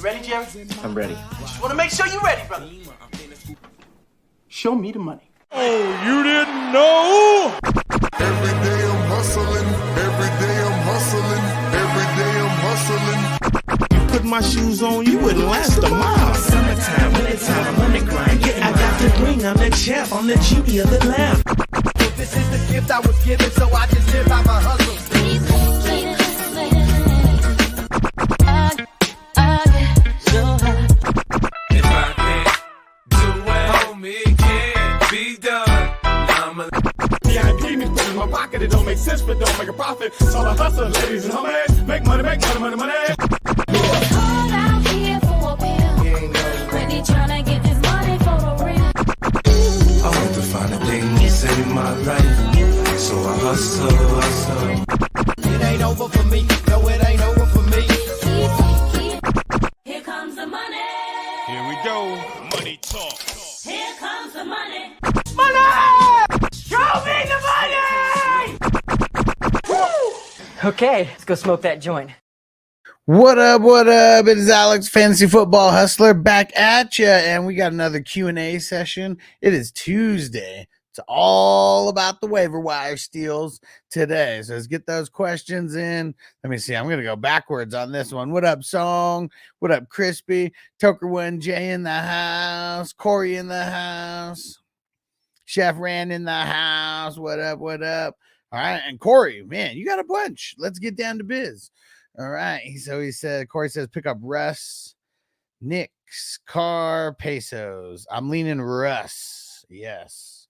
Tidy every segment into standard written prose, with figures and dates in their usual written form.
ready, Jerry? I'm ready. Just want to make sure you're ready, brother. Show me the money. Oh, you didn't know? Every day I'm hustling. Every day I'm hustling. Every day I'm hustling. Put my shoes on, you wouldn't last a mile. Summertime, wintertime, I'm on the grind. Yeah, I got the ring, I'm the champ, I'm the Judy of the lamb. This is the gift I was given, so I just live by my hustle. If I can't do it, homie, it can't be done. VIP me put in my pocket, it don't make sense, but don't make a profit. So I hustle, ladies and homies, make money, money. Hold out here for a pill. Ready tryna get this money for the real. I want to find a thing to save my life, so I hustle. It ain't over for me. No, it ain't over for me. Here comes the money. Here we go, money talk. Here comes the money. Show me the money! Okay, let's go smoke that joint. What up? What up? It is Alex, Fantasy Football Hustler, back at you, and we got another Q&A session. It is Tuesday. It's all about the waiver wire steals today. So let's get those questions in. Let me see. I'm going to go backwards on this one. What up, Song? What up, Crispy? Tokerwin Jay in the house. Corey in the house. Chef Rand in the house. What up? What up? All right. And Corey, man, you got a bunch. Let's get down to biz. All right. So he said, Corey says, pick up Russ, Knicks, Carr, Pesos. I'm leaning Russ. Yes.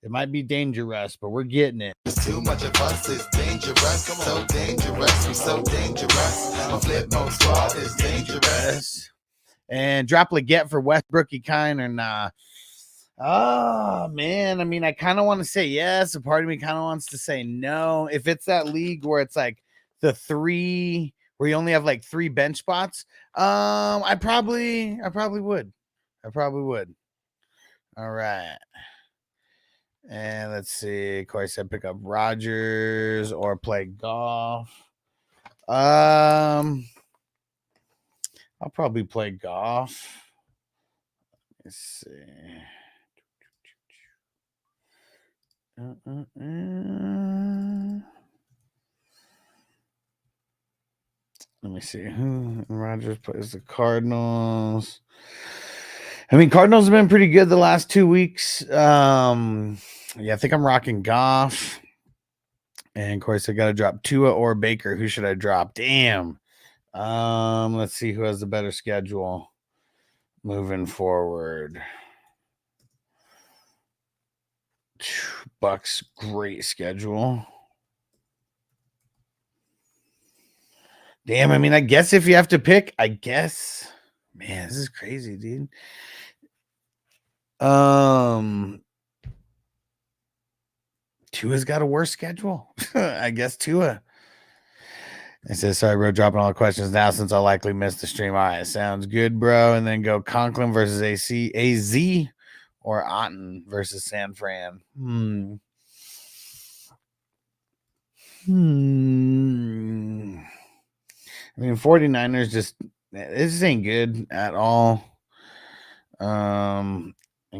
It might be dangerous, but we're getting it. Too much of us is dangerous. So dangerous. We so dangerous. My flip mode squad is dangerous. And drop Leggett for Westbrookie kind or nah? Oh, man. I mean, I kind of want to say yes. A part of me kind of wants to say no. If it's that league where it's like the three, where you only have like 3 bench spots, I probably would. All right. And let's see. Corey said pick up Rodgers or play golf. I'll probably play golf. Let's see. Let me see who Rodgers plays the Cardinals. I mean, Cardinals have been pretty good the last 2 weeks. Yeah, I think I'm rocking Goff. And of course, I got to drop Tua or Baker. Who should I drop? Damn. Let's see who has the better schedule moving forward. Bucks, great schedule. Damn, I mean, I guess if you have to pick, I guess. Man, this is crazy, dude. Tua's got a worse schedule. I guess Tua. I said, sorry, bro, dropping all the questions now since I'll likely miss the stream. All right, sounds good, bro. And then go Conklin versus AZ or Otten versus San Fran. I mean, 49ers just, this ain't good at all. And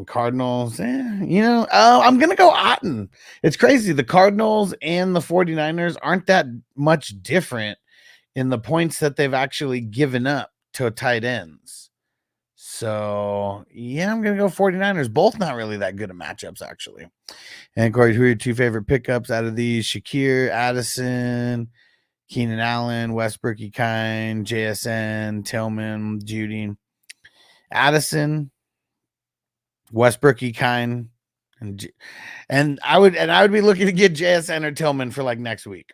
Cardinals, I'm going to go Otten. It's crazy. The Cardinals and the 49ers aren't that much different in the points that they've actually given up to tight ends. So, yeah, I'm going to go 49ers. Both not really that good at matchups, actually. And Corey, who are your 2 favorite pickups out of these? Shakir, Addison, Keenan Allen, Westbrookie kind, JSN, Tillman, Judy. Addison, Westbrookie kind, and I would be looking to get JSN or Tillman for like next week.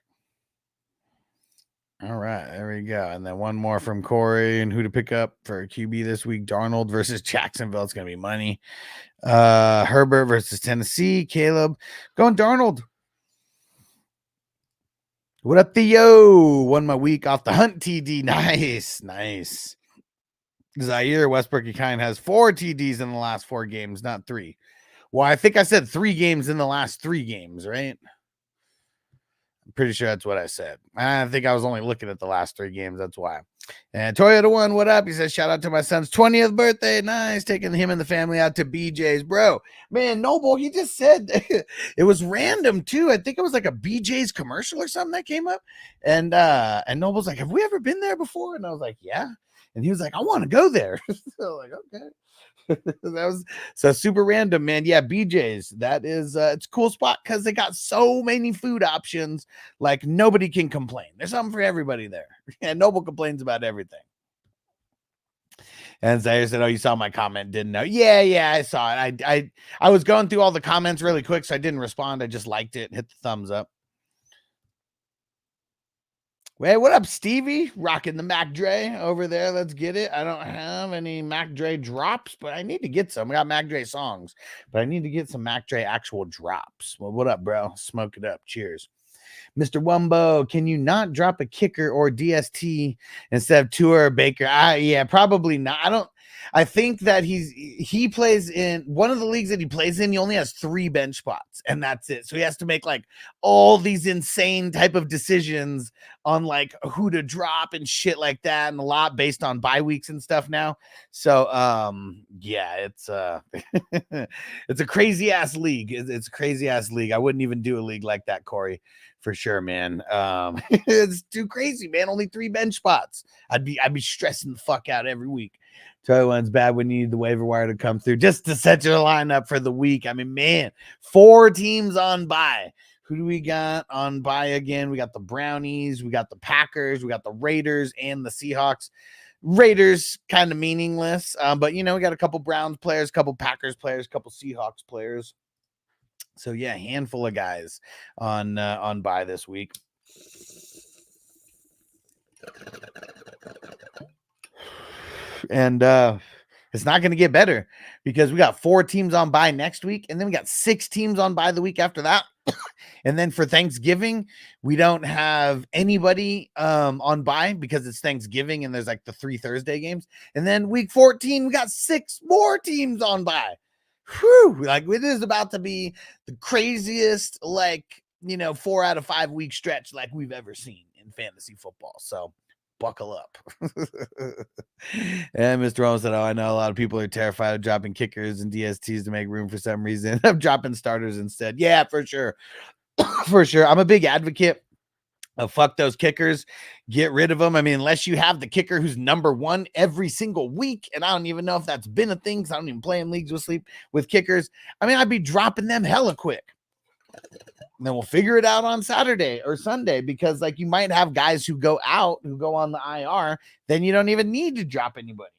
All right, there we go. And then one more from Corey and who to pick up for QB this week. Darnold versus Jacksonville. It's gonna be money. Herbert versus Tennessee. Caleb going Darnold. What up, Theo? Won my week off the Hunt TD. Nice. Zaire Westbrookie kind has 4 TDs in the last 4 games, not 3. Well, I think I said 3 games in the last 3 games, right? I'm pretty sure that's what I said. I think I was only looking at the last 3 games. That's why. And Toyota One, what up? He says, shout out to my son's 20th birthday. Nice. Taking him and the family out to BJ's. Bro, man, Noble, he just said it was random too. I think it was like a BJ's commercial or something that came up. And Noble's like, have we ever been there before? And I was like, yeah. And he was like, I want to go there. So like, okay. That was so super random, man. Yeah, BJ's. That is it's a cool spot because they got so many food options. Like nobody can complain. There's something for everybody there. And Noble complains about everything. And Zaire said, oh, you saw my comment, didn't know. Yeah, I saw it. I was going through all the comments really quick, so I didn't respond. I just liked it and hit the thumbs up. Hey, what up, Stevie? Rocking the Mac Dre over there. Let's get it. I don't have any Mac Dre drops, but I need to get some. We got Mac Dre songs, but I need to get some Mac Dre actual drops. Well, what up, bro? Smoke it up. Cheers. Mr. Wumbo, can you not drop a kicker or DST instead of Tua or Baker? Yeah, probably not. I think that he plays in one of the leagues that he plays in. He only has 3 bench spots, and that's it. So he has to make like all these insane type of decisions on like who to drop and shit like that, and a lot based on bye weeks and stuff now. So yeah, it's it's a crazy ass league. It's a crazy ass league. I wouldn't even do a league like that, Corey, for sure, man. It's too crazy, man. Only 3 bench spots. I'd be stressing the fuck out every week. Toy One's bad when you need the waiver wire to come through just to set your lineup for the week. I mean, man, 4 teams on bye. Who do we got on bye again? We got the Brownies, we got the Packers, we got the Raiders, and the Seahawks. Raiders kind of meaningless, but you know, we got a couple Browns players, a couple Packers players, a couple Seahawks players. So yeah, handful of guys on bye this week. And it's not going to get better because we got 4 teams on bye next week, and then we got 6 teams on bye the week after that. And then for Thanksgiving, we don't have anybody on bye because it's Thanksgiving and there's like the 3 Thursday games. And then week 14, we got 6 more teams on bye. Whew, like it is about to be the craziest, like, you know, 4 out of 5 week stretch like we've ever seen in fantasy football. So buckle up. And Mr. Rome said, oh, I know a lot of people are terrified of dropping kickers and DSTs to make room for some reason. I'm dropping starters instead. Yeah, for sure. For sure. I'm a big advocate of fuck those kickers. Get rid of them. I mean, unless you have the kicker who's number 1 every single week. And I don't even know if that's been a thing because I don't even play in leagues with kickers. I mean, I'd be dropping them hella quick. And then we'll figure it out on Saturday or Sunday because like you might have guys who go out, who go on the IR, then you don't even need to drop anybody.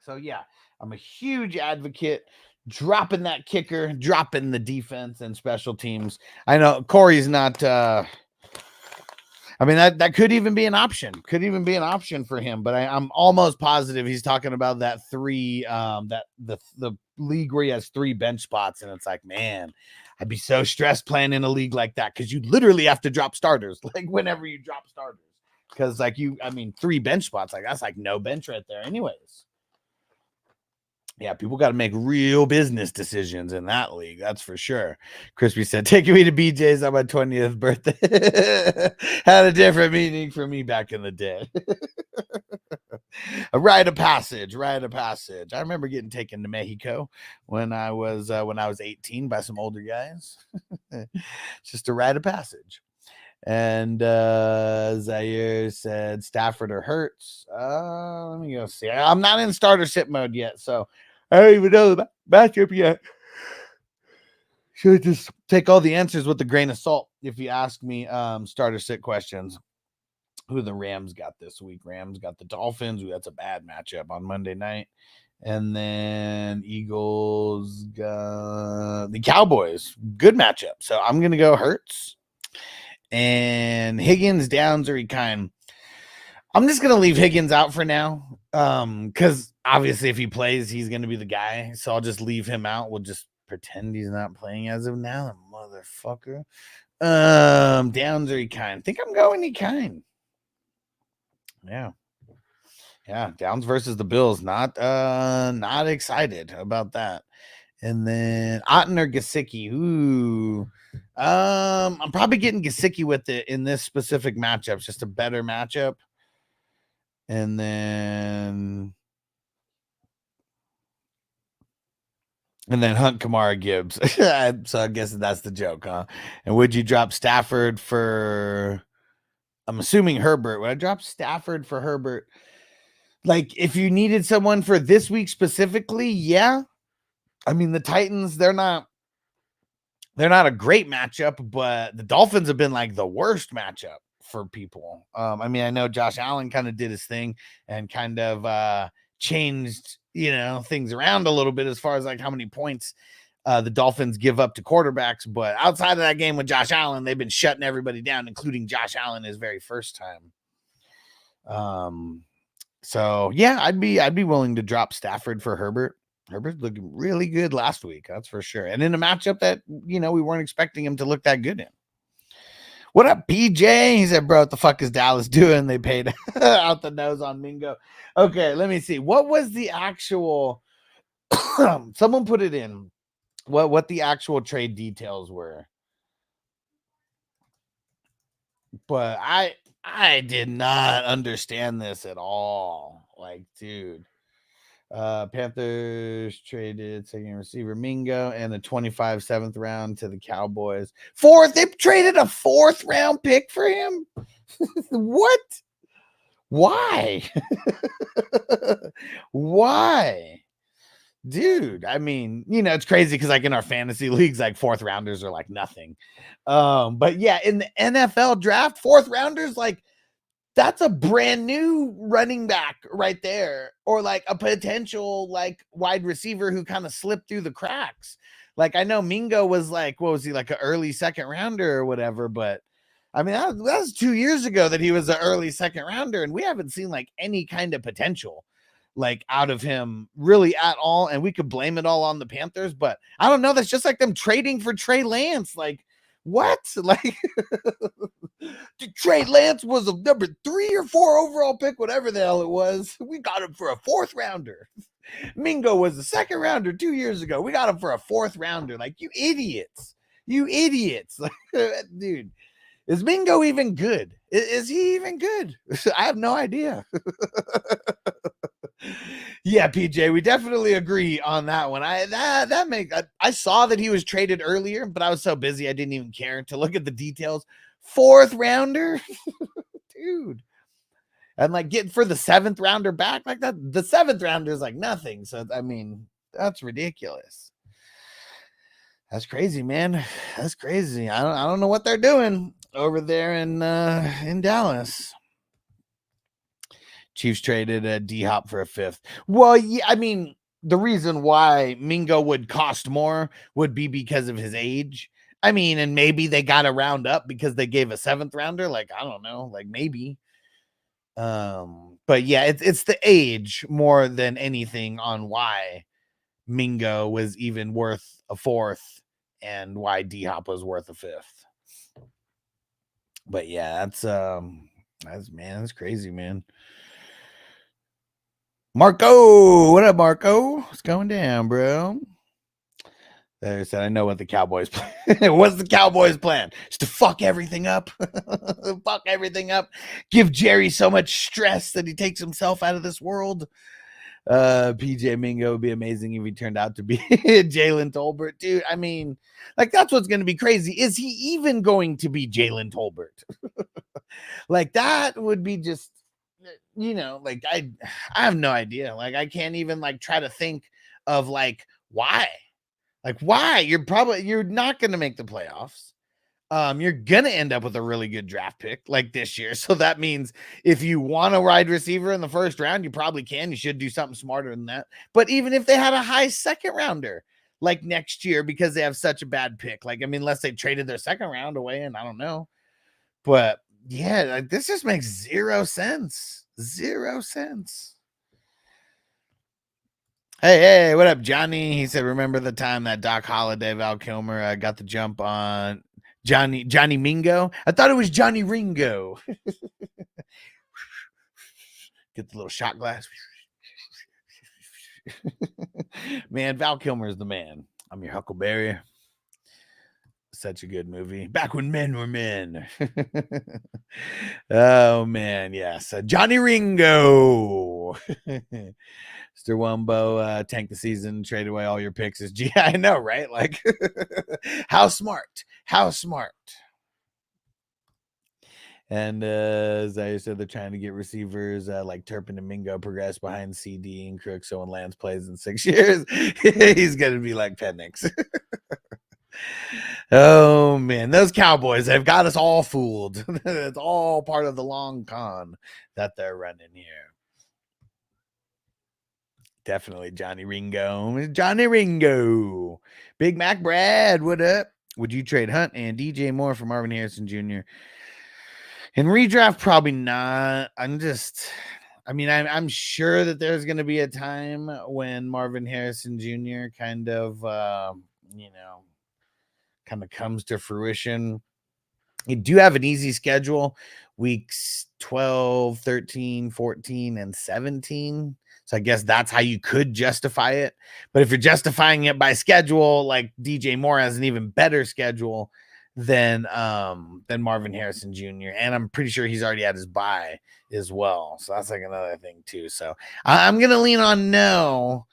So yeah, I'm a huge advocate dropping that kicker, dropping the defense and special teams. I know Corey's not I mean, that could even be an option. Could even be an option for him, but I'm almost positive he's talking about that 3 that the league where he has 3 bench spots, and it's like, man, I'd be so stressed playing in a league like that because you literally have to drop starters like whenever you drop starters. Because like 3 bench spots, like that's like no bench right there anyways. Yeah, people got to make real business decisions in that league. That's for sure. Crispy said, taking me to BJ's on my 20th birthday. Had a different meaning for me back in the day. A rite of passage. I remember getting taken to Mexico when I was 18 by some older guys. Just a rite of passage. And Zaire said Stafford or Hurts. Let me go see. I'm not in starter sit mode yet, so I don't even know the matchup yet. Should just take all the answers with a grain of salt if you ask me starter sit questions. Who the Rams got this week? Rams got the Dolphins. That's a bad matchup on Monday night. And then Eagles got the Cowboys. Good matchup. So I'm going to go Hurts. And Higgins, Downs, or Ekine. I'm just going to leave Higgins out for now because obviously if he plays, he's going to be the guy. So I'll just leave him out. We'll just pretend he's not playing as of now, motherfucker. Downs or Ekine. I think I'm going Ekine. Yeah, Downs versus the Bills. Not excited about that. And then Otten or Gesicki. Ooh. I'm probably getting Gesicki with it in this specific matchup. It's just a better matchup. And then Hunt Kamara Gibbs. So I guess that's the joke, huh? And would you drop Stafford for, I'm assuming Herbert. Would I drop Stafford for Herbert? Like, if you needed someone for this week specifically, yeah. I mean, the Titans, they're not a great matchup, but the Dolphins have been like the worst matchup for people. I mean, I know Josh Allen kind of did his thing and kind of changed, things around a little bit as far as like how many points the Dolphins give up to quarterbacks. But outside of that game with Josh Allen, they've been shutting everybody down, including Josh Allen his very first time. So yeah, I'd be willing to drop Stafford for Herbert. Herbert's looking really good last week, that's for sure. And in a matchup that, we weren't expecting him to look that good in. What up, PJ? He said, bro, what the fuck is Dallas doing? They paid out the nose on Mingo. Okay, let me see. What was the actual someone put it in what the actual trade details were. But I did not understand this at all. Like, dude. Panthers traded second receiver Mingo and a 25 7th round to the Cowboys. They traded a 4th round pick for him. What? Why? Why? Dude, I mean, it's crazy because like in our fantasy leagues, like 4th rounders are like nothing. But yeah, in the NFL draft, 4th rounders, like, that's a brand new running back right there, or like a potential like wide receiver who kind of slipped through the cracks. Like, I know Mingo was like, what was he, like an early 2nd rounder or whatever, but I mean, that was 2 years ago that he was an early 2nd rounder, and we haven't seen like any kind of potential like out of him really at all. And we could blame it all on the Panthers, but I don't know. That's just like them trading for Trey Lance. Like, what? Like, Trey Lance was a number 3 or 4 overall pick, whatever the hell it was. We got him for a 4th rounder. Mingo was a 2nd rounder 2 years ago. We got him for a 4th rounder. Like, you idiots. Like, dude, is Mingo even good? Is he even good? I have no idea. Yeah, PJ, we definitely agree on that one. I saw that he was traded earlier, but I was so busy I didn't even care to look at the details. 4th rounder, dude, and like getting for the 7th rounder back like that. The 7th rounder is like nothing. So I mean, that's ridiculous. That's crazy, man. That's crazy. I don't know what they're doing over there in Dallas. Chiefs traded D-Hop for a 5th. Well, yeah, I mean, the reason why Mingo would cost more would be because of his age. I mean, and maybe they got a round up because they gave a 7th rounder. Like, I don't know, like maybe. But yeah, it's the age more than anything on why Mingo was even worth a 4th and why D-Hop was worth a 5th. But yeah, that's crazy, man. Marco, what up, Marco? What's going down, bro? There said, I know what the Cowboys plan. What's the Cowboys plan? Just to fuck everything up. Fuck everything up. Give Jerry so much stress that he takes himself out of this world. PJ Mingo would be amazing if he turned out to be Jalen Tolbert. Dude, I mean, like, that's what's going to be crazy. Is he even going to be Jalen Tolbert? Like, that would be just, like, I have no idea. Like, I can't even like try to think of like why. Like, why? You're not going to make the playoffs. You're going to end up with a really good draft pick like this year. So that means if you want a wide receiver in the 1st round, you probably can. You should do something smarter than that. But even if they had a high 2nd rounder like next year, because they have such a bad pick, like, I mean, unless they traded their 2nd round away, and I don't know. But yeah, like, this just makes 0 sense. 0 sense. Hey, what up, Johnny? He said, remember the time that Doc Holliday, Val Kilmer got the jump on Johnny Mingo? I thought it was Johnny Ringo. Get the little shot glass. Man, Val Kilmer is the man. I'm your Huckleberry. such a good movie. Back when men were men. Oh man, yes. Johnny Ringo. Mr. Wumbo, tank the season, trade away all your picks. Is I know, right? Like, how smart? How smart? And as I said, they're trying to get receivers like Turpin and Mingo progress behind CD and Crook. So when Lance plays in 6 years, he's going to be like Penix. Oh, man. Those Cowboys, they've got us all fooled. It's all part of the long con that they're running here. Definitely Johnny Ringo. Johnny Ringo. Big Mac Brad, what up? Would you trade Hunt and DJ Moore for Marvin Harrison Jr.? In redraft, probably not. I'm sure that there's going to be a time when Marvin Harrison Jr. kind of comes to fruition. You do have an easy schedule, weeks 12, 13, 14, and 17. So I guess that's how you could justify it. But if you're justifying it by schedule, like DJ Moore has an even better schedule than Marvin Harrison Jr. And I'm pretty sure he's already had his bye as well. So that's like another thing too. So I'm going to lean on no,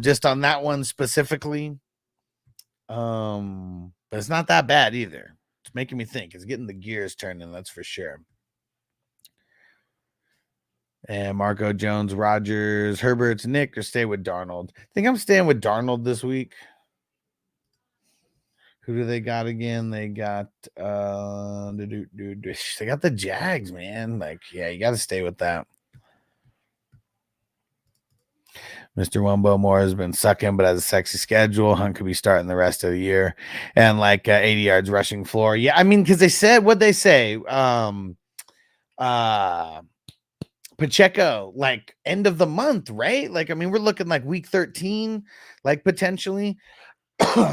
just on that one specifically. But it's not that bad either. It's making me think. It's getting the gears turning, that's for sure. And Marco Jones, Rogers, Herbert's, Nick, or stay with Darnold. I think I'm staying with Darnold this week. Who do they got again? They got they got the Jags, man. Like, yeah, you got to stay with that. Mr. Wumbo Moore has been sucking, but has a sexy schedule. Hunt could be starting the rest of the year. And like 80 yards rushing floor. Yeah, I mean, because they said what they say. Pacheco, like end of the month, right? Like, I mean, we're looking like week 13, like potentially.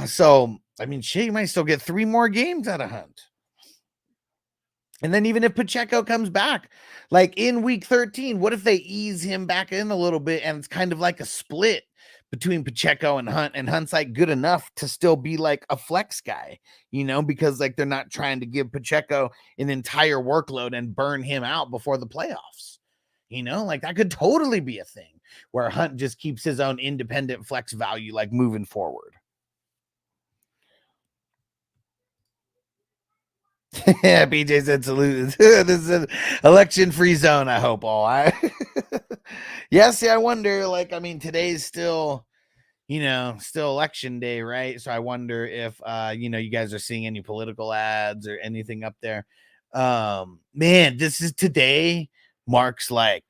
So, I mean, shit, you might still get 3 more games out of Hunt. And then even if Pacheco comes back, like in week 13, what if they ease him back in a little bit and it's kind of like a split between Pacheco and Hunt's like good enough to still be like a flex guy, because like they're not trying to give Pacheco an entire workload and burn him out before the playoffs. Like that could totally be a thing where Hunt just keeps his own independent flex value, like moving forward. Yeah, BJ said salute. This is an election-free zone, I hope all. Yeah, see, I wonder, like, I mean, today's still election day, right? So I wonder if, you guys are seeing any political ads or anything up there. Man, this is today marks like,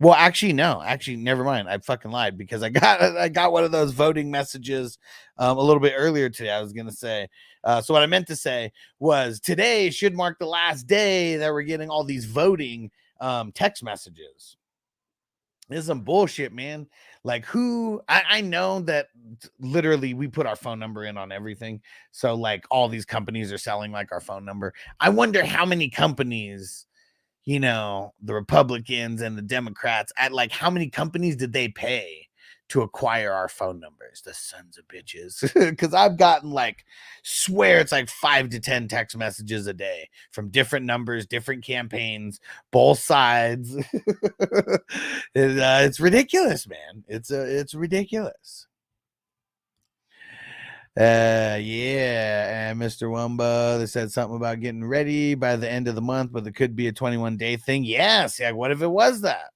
well, actually, never mind. I fucking lied because I got one of those voting messages a little bit earlier today. I was going to say, so what I meant to say was today should mark the last day that we're getting all these voting text messages. This is some bullshit, man. Like I know that literally we put our phone number in on everything. So like all these companies are selling like our phone number. I wonder how many companies, the Republicans and the Democrats, at like how many companies did they pay to acquire our phone numbers? The sons of bitches. Because I've gotten swear it's like 5 to 10 text messages a day from different numbers, different campaigns, both sides. It's ridiculous, man. It's ridiculous. Yeah, and Mr. Wumba, they said something about getting ready by the end of the month, but it could be a 21-day thing. Yes, yeah. What if it was that?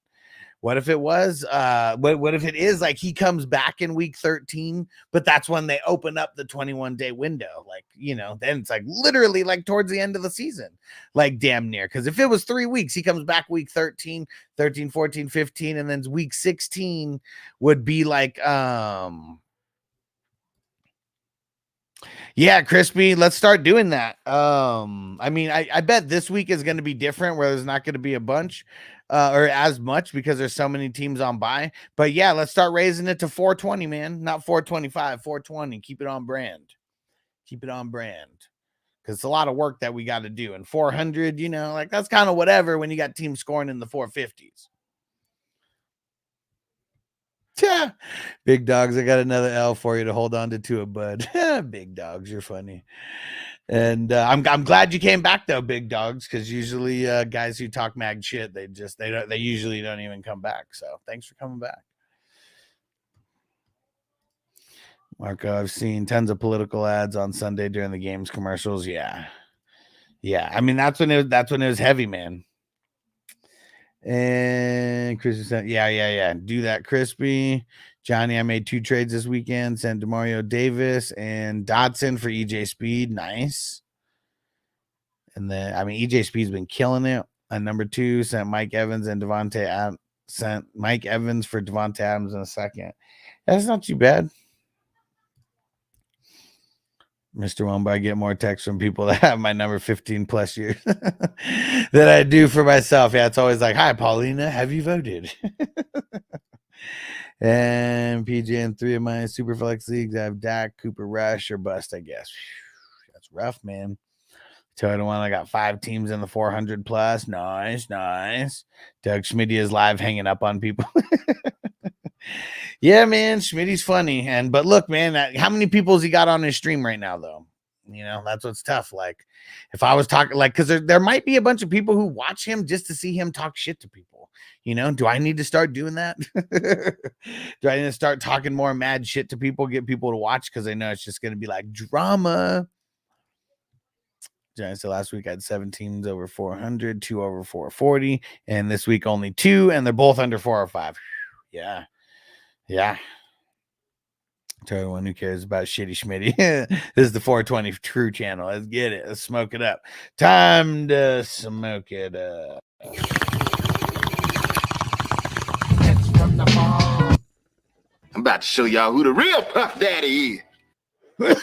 What if it was? What if it is like he comes back in week 13, but that's when they open up the 21-day window? Like, then it's like literally like towards the end of the season, like damn near. Because if it was 3 weeks, he comes back week 13, 14, 15, and then week 16 would be like yeah, Crispy, let's start doing that. I mean, I bet this week is going to be different where there's not going to be a bunch or as much because there's so many teams on bye. But yeah, let's start raising it to 420, man. Not 425, 420. Keep it on brand. Keep it on brand. Because it's a lot of work that we got to do. And 400, like that's kind of whatever when you got teams scoring in the 450s. Big dogs, I got another L for you to hold on to it, bud. Big dogs, you're funny. And I'm glad you came back though, big dogs, because usually guys who talk mag shit, they usually don't even come back. So thanks for coming back. Marco, I've seen tons of political ads on Sunday during the games commercials. Yeah. I mean, that's when it was heavy, man. And Chris said, yeah. Do that, Crispy. Johnny, I made 2 trades this weekend. Sent DeMario Davis and Dotson for EJ Speed. Nice. And then, I mean, EJ Speed's been killing it. And number 2, sent Mike Evans and sent Mike Evans for Devontae Adams in a second. That's not too bad. Mr. Wumba, I get more texts from people that have my number 15 plus years than I do for myself. Yeah, it's always like, hi, Paulina, have you voted? And PJ in 3 of my Superflex leagues, I have Dak, Cooper Rush, or bust, I guess. That's rough, man. Total one, I got 5 teams in the 400 plus. Nice. Doug Schmitty is live hanging up on people. Yeah, man, Schmitty's funny. But look, man, how many people has he got on his stream right now, though? You know, that's what's tough. Like, if I was talking, like, because there might be a bunch of people who watch him just to see him talk shit to people. You know, do I need to start doing that? Do I need to start talking more mad shit to people, get people to watch? Because I know it's just going to be like drama. So last week I had 7 teams over 400, 2 over 440, and this week only 2, and they're both under 405. Yeah. To everyone who cares about shitty schmitty. This is the 420 True channel. Let's get it. Let's smoke it up. Time to smoke it up. I'm about to show y'all who the real Puff Daddy is.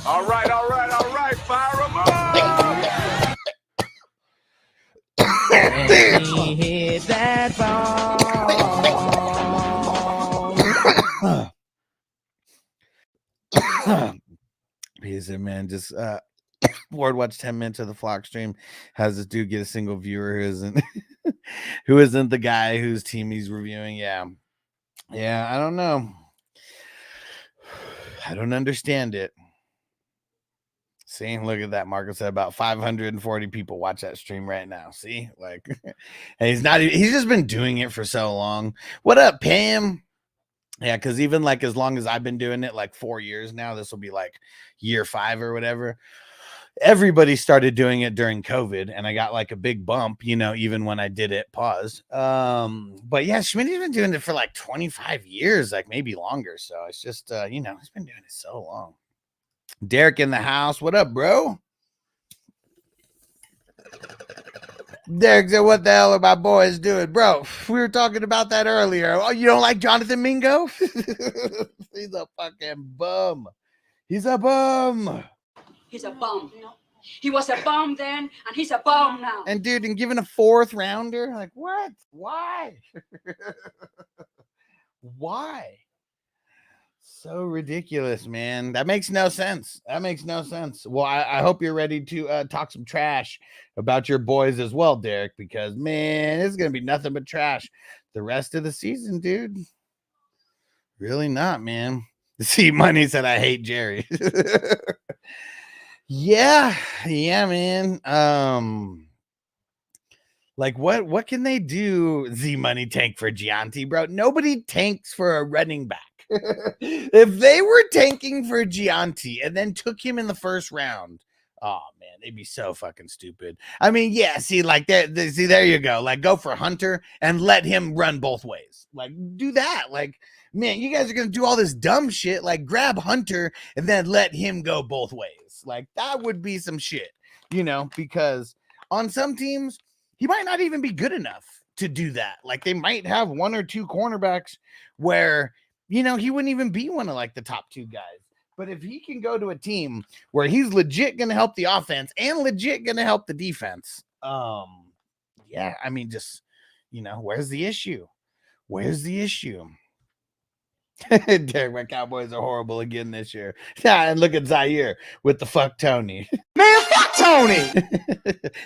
All right. Fire 'em up. Hit that ball. He said, man, just Ward watched 10 minutes of the Flock stream. Has this dude get a single viewer who isn't the guy whose team he's reviewing? Yeah, I don't know. I don't understand it. See, look at that. Marco said about 540 people watch that stream right now. See, like, and he's just been doing it for so long. What up, Pam? Yeah, because even like as long as I've been doing it, like 4 years now, this will be like year 5 or whatever. Everybody started doing it during COVID, and I got like a big bump, you know, even when I did it pause. But yeah, Schmitty's been doing it for like 25 years, like maybe longer. So it's just, you know, he's been doing it so long. Derek in the house. What up, bro? Derek said, what the hell are my boys doing? Bro, we were talking about that earlier. Oh, you don't like Jonathan Mingo? He's a fucking bum. He's a bum. He's a bum. He was a bum then, and he's a bum now. And dude, and given a 4th rounder, like what? Why? Why? So ridiculous, man. That makes no sense. Well, I hope you're ready to talk some trash about your boys as well, Derek, because man, it's gonna be nothing but trash the rest of the season, dude. Really not, man. See, Money said I hate Jerry. Yeah, man. Like what can they do? Z Money tank for Gianti, bro. Nobody tanks for a running back. If they were tanking for Gianti and then took him in the 1st round, oh man, they'd be so fucking stupid. I mean, yeah, see, like see, there you go. Like, go for Hunter and let him run both ways. Like, do that. Like, man, you guys are gonna do all this dumb shit. Like, grab Hunter and then let him go both ways. Like, that would be some shit, you know, because on some teams, he might not even be good enough to do that. Like, they might have 1 or 2 cornerbacks where, you know, he wouldn't even be one of like the top 2 guys. But if he can go to a team where he's legit going to help the offense and legit going to help the defense, yeah, I mean, just, you know, where's the issue? Derek, my Cowboys are horrible again this year. Yeah, and look at Zaire with the fuck Tony. Man, fuck Tony.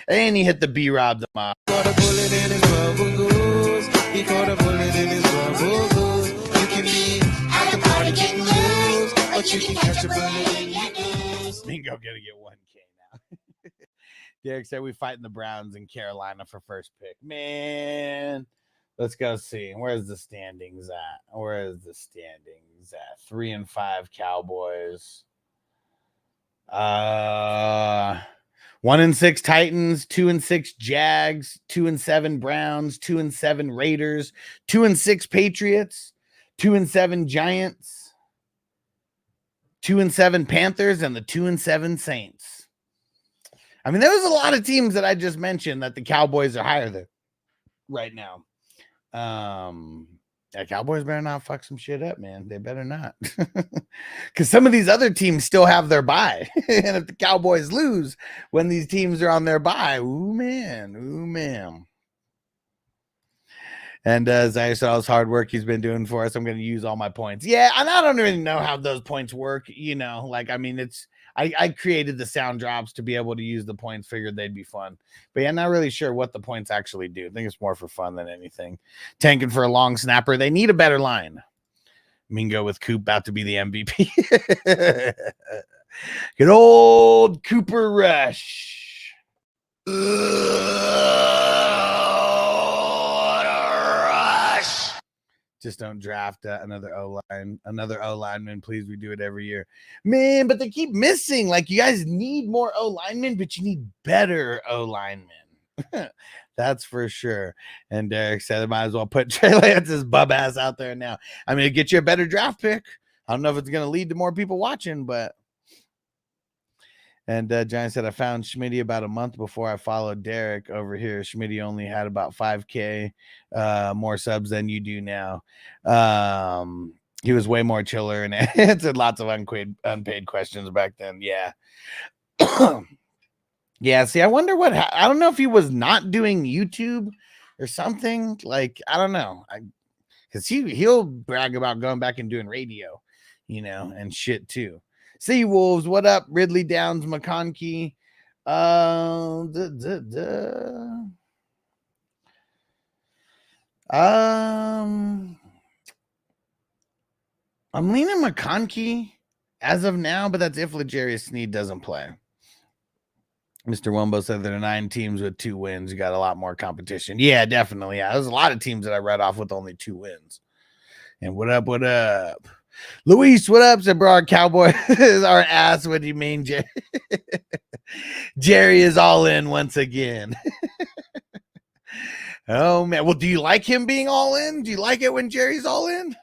And he hit the B-Rob the mob. Got a bullet in his bubble goose. He caught a bullet in his bubble goose. You can wanna get loose, but you can catch a bullet in your goose. Mingo gonna get 1K now. Derek said we fighting the Browns in Carolina for first pick. Man, let's go see. Where's the standings at? 3-5 Cowboys. 1-6 Titans, 2-6 Jags, 2-7 Browns, 2-7 Raiders, 2-6 Patriots, 2-7 Giants, 2-7 Panthers, and the 2-7 Saints. I mean, there was a lot of teams that I just mentioned that the Cowboys are higher than right now. Yeah, Cowboys better not fuck some shit up, man. They better not. Because some of these other teams still have their bye. And if the Cowboys lose when these teams are on their bye, ooh, man. And Zaya said all this hard work he's been doing for us, I'm going to use all my points. Yeah, and I don't really know how those points work. You know, like, I mean, I created the sound drops to be able to use the points, figured they'd be fun. But yeah, not really sure what the points actually do. I think it's more for fun than anything. Tanking for a long snapper. They need a better line. Mingo with Coop about to be the MVP. Good old Cooper Rush. Just don't draft another O-lineman, please. We do it every year, man. But they keep missing. Like, you guys need more O-linemen, but you need better O-linemen. That's for sure. And Derek said I might as well put Trey Lance's bub ass out there now. I mean, get you a better draft pick. I don't know if it's going to lead to more people watching, but. And Giant said, I found Schmitty about a month before I followed Derek over here. Schmitty only had about 5K more subs than you do now. He was way more chiller and answered lots of unpaid questions back then. Yeah. Yeah, see, I wonder what I don't know if he was not doing YouTube or something. Like, I don't know. Because he'll brag about going back and doing radio, you know, and shit too. Sea Wolves, what up? Ridley Downs, McConkey. I'm leaning McConkey as of now, but that's if L'Jarius Sneed doesn't play. Mr. Wumbo said there are 9 teams with 2 wins. You got a lot more competition. Yeah, definitely. Yeah, there's a lot of teams that I read off with only 2 wins. And what up? What up? Luis, what up? Said broad Cowboys are ass. What do you mean, Jerry? Jerry is all in once again. Oh man. Well, do you like him being all in? Do you like it when Jerry's all in?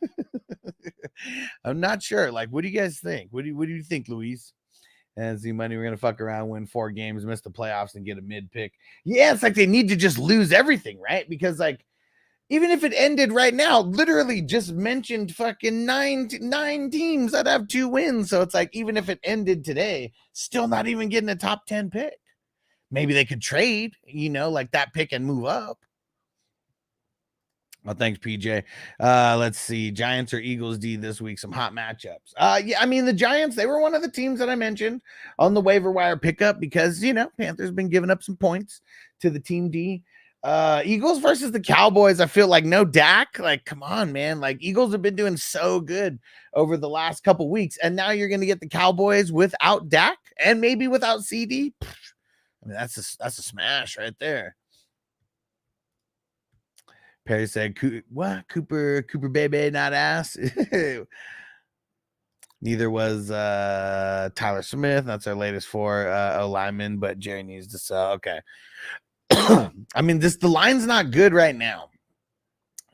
I'm not sure. Like, what do you guys think? What do you think, Luis? And Z Money, we're gonna fuck around, win 4 games, miss the playoffs, and get a mid pick. Yeah, it's like they need to just lose everything, right? Because like, even if it ended right now, literally just mentioned fucking nine teams that have 2 wins. So it's like, even if it ended today, still not even getting a top 10 pick. Maybe they could trade, you know, like that pick and move up. Well, thanks, PJ. Let's see. Giants or Eagles D this week. Some hot matchups. Yeah, I mean, the Giants, they were one of the teams that I mentioned on the waiver wire pickup because, you know, Panthers been giving up some points to the team D. Eagles versus the Cowboys. I feel like no Dak. Like, come on, man. Like, Eagles have been doing so good over the last couple weeks, and now you're going to get the Cowboys without Dak and maybe without CD. I mean, that's a smash right there. Perry said, "What Cooper baby, not ass." Neither was Tyler Smith. That's our latest 4 O-linemen, but Jerry needs to sell. Okay. I mean, the line's not good right now.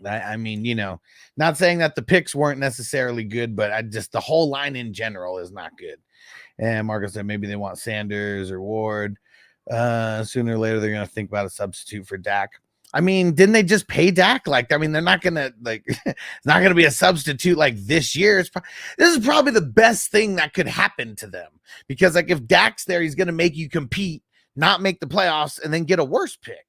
I mean, you know, not saying that the picks weren't necessarily good, but the whole line in general is not good. And Marcus said maybe they want Sanders or Ward. Sooner or later, they're going to think about a substitute for Dak. I mean, didn't they just pay Dak? Like, I mean, they're not going to, like, it's not going to be a substitute like this year. This is probably the best thing that could happen to them because, like, if Dak's there, he's going to make you compete, not make the playoffs, and then get a worse pick.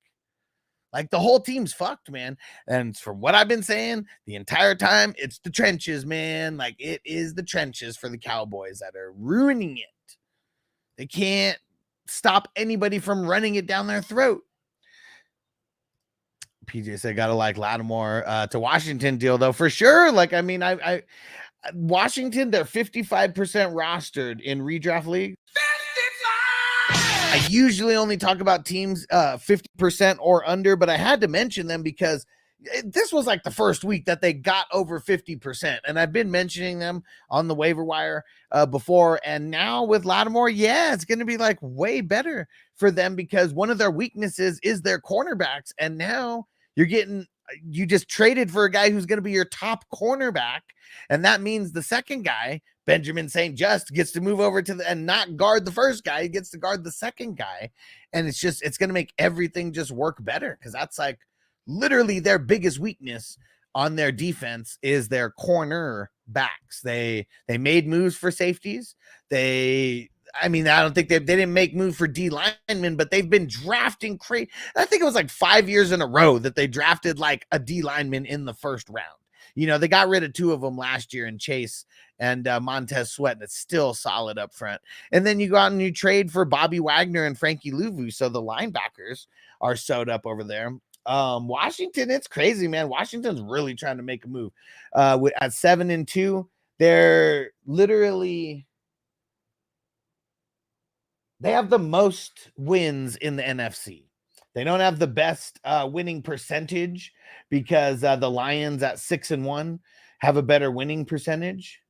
Like, the whole team's fucked, man. And from what I've been saying the entire time, it's the trenches, man. Like, it is the trenches for the Cowboys that are ruining it. They can't stop anybody from running it down their throat. PJ said, gotta like Lattimore to Washington deal, though, for sure. Like, I mean, Washington, they're 55% rostered in redraft league. I usually only talk about teams 50% or under, but I had to mention them because this was like the first week that they got over 50%. And I've been mentioning them on the waiver wire before. And now with Lattimore, yeah, it's going to be like way better for them because one of their weaknesses is their cornerbacks. And now you just traded for a guy who's going to be your top cornerback. And that means the second guy, Benjamin St. Just, gets to move over to and not guard the first guy. He gets to guard the second guy. And it's going to make everything just work better because that's like literally their biggest weakness on their defense is their corner backs. They made moves for safeties. I don't think they didn't make moves for D linemen, but they've been drafting crazy. I think it was like 5 years in a row that they drafted like a D lineman in the first round. They got rid of 2 of them last year in Chase and Montez Sweat, and it's still solid up front. And then you go out and you trade for Bobby Wagner and Frankie Louvu, so the linebackers are sewed up over there. Washington, it's crazy, man. Washington's really trying to make a move. At 7-2, they're literally they have the most wins in the NFC. They don't have the best winning percentage because the Lions at 6-1 have a better winning percentage.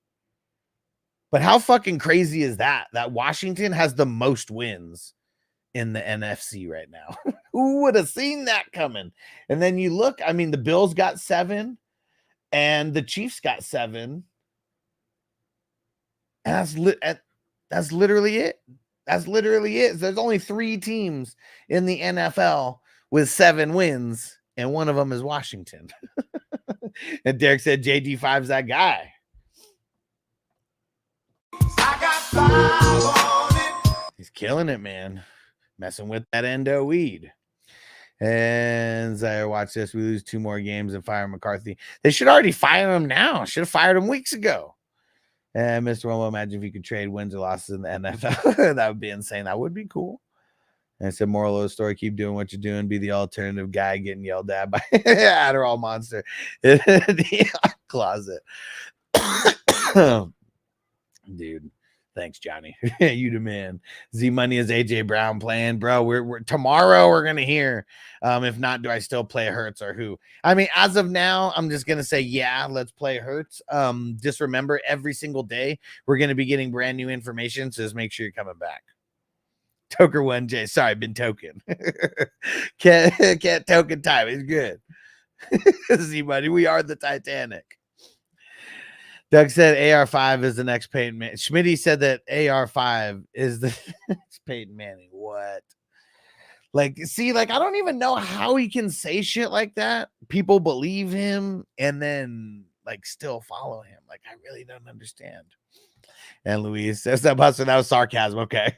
But how fucking crazy is that Washington has the most wins in the NFC right now? Who would have seen that coming? And then you look, the Bills got 7 and the Chiefs got 7. And that's literally it. That's literally it. There's only 3 teams in the NFL with 7 wins, and one of them is Washington. And Derek said JD5's that guy. I got 5 on it. He's killing it, man. Messing with that endo weed. And Zaire, watch this. We lose 2 more games and fire McCarthy. They should already fire him now. Should have fired him weeks ago. And Mr. Romo, imagine if you could trade wins or losses in the NFL. That would be insane. That would be cool. And I said, moral of the story, keep doing what you're doing. Be the alternative guy getting yelled at by Adderall monster in the closet. Dude, thanks, Johnny. You the man. Z Money is AJ Brown playing, bro. We're tomorrow we're gonna hear. If not, do I still play Hurts or who? As of now, I'm just gonna say, yeah, let's play Hurts. Just remember, every single day we're gonna be getting brand new information, so just make sure you're coming back. Toker 1J, sorry, been token. can't token time. It's good. Z Money, we are the Titanic. Doug said AR5 is the next Peyton Manning. Schmitty said that AR5 is the next Peyton Manning. What? I don't even know how he can say shit like that. People believe him and then still follow him. I really don't understand. And Luis says that was sarcasm. Okay.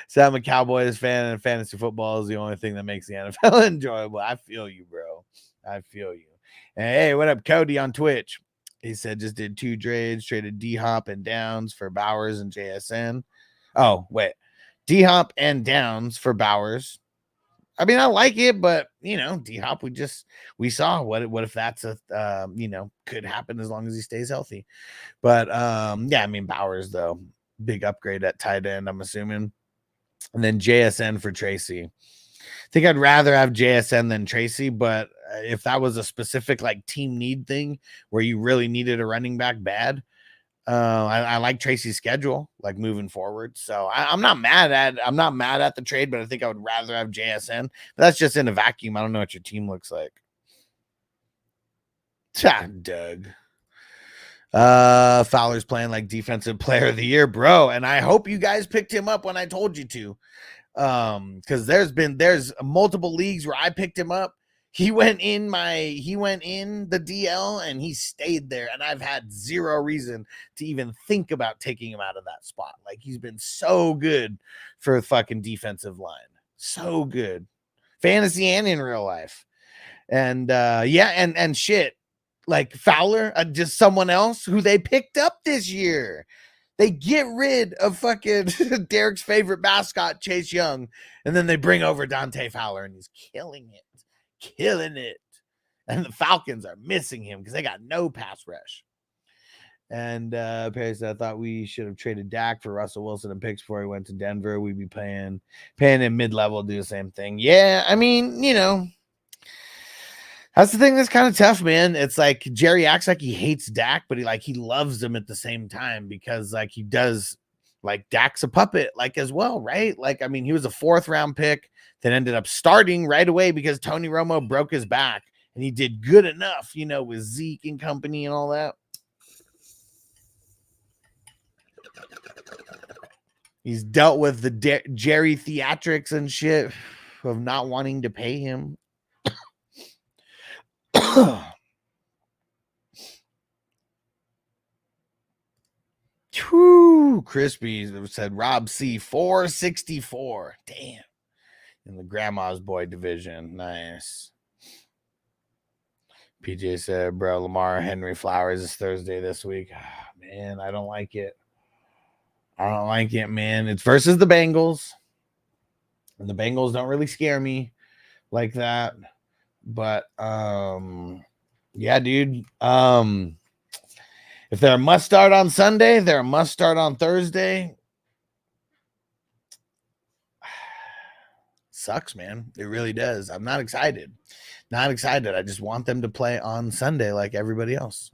So I'm a Cowboys fan, and fantasy football is the only thing that makes the NFL enjoyable. I feel you, bro. I feel you. And hey, what up, Cody on Twitch? He said just did 2 trades, traded D-Hop and Downs for Bowers and JSN. Oh, wait. D-Hop and Downs for Bowers. I like it, but D-Hop, we saw what if that's could happen as long as he stays healthy. But Bowers though, big upgrade at tight end, I'm assuming. And then JSN for Tracy. I think I'd rather have JSN than Tracy, but if that was a specific team need thing where you really needed a running back bad, I like Tracy's schedule, moving forward. So I'm not mad at the trade, but I think I would rather have JSN. But that's just in a vacuum. I don't know what your team looks like. Doug. Fowler's playing like defensive player of the year, bro. And I hope you guys picked him up when I told you to. Because there's multiple leagues where I picked him up. He went in the DL and he stayed there, and I've had zero reason to even think about taking him out of that spot. He's been so good for the fucking defensive line. So good. Fantasy and in real life. And and shit. Fowler, just someone else who they picked up this year. They get rid of fucking Derek's favorite mascot, Chase Young, and then they bring over Dante Fowler, and he's killing it. And the Falcons are missing him because they got no pass rush. And Perry said, I thought we should have traded Dak for Russell Wilson and picks before he went to Denver. We'd be paying him mid-level to do the same thing. Yeah, I mean, that's the thing that's kind of tough, man. It's like Jerry acts like he hates Dak, but he loves him at the same time because he does, Dak's a puppet as well, right? I mean, he was a 4th round pick that ended up starting right away because Tony Romo broke his back, and he did good enough, with Zeke and company and all that. He's dealt with the Jerry theatrics and shit of not wanting to pay him. Whew, Crispy said Rob C 464. Damn. In the grandma's boy division. Nice. PJ said, bro, Lamar Henry Flowers is Thursday this week. Man, I don't like it. I don't like it, man. It's versus the Bengals. And the Bengals don't really scare me like that. But yeah, dude. If they're a must start on Sunday, they're a must start on Thursday. Sucks, man. It really does. I'm not excited. Not excited. I just want them to play on Sunday like everybody else.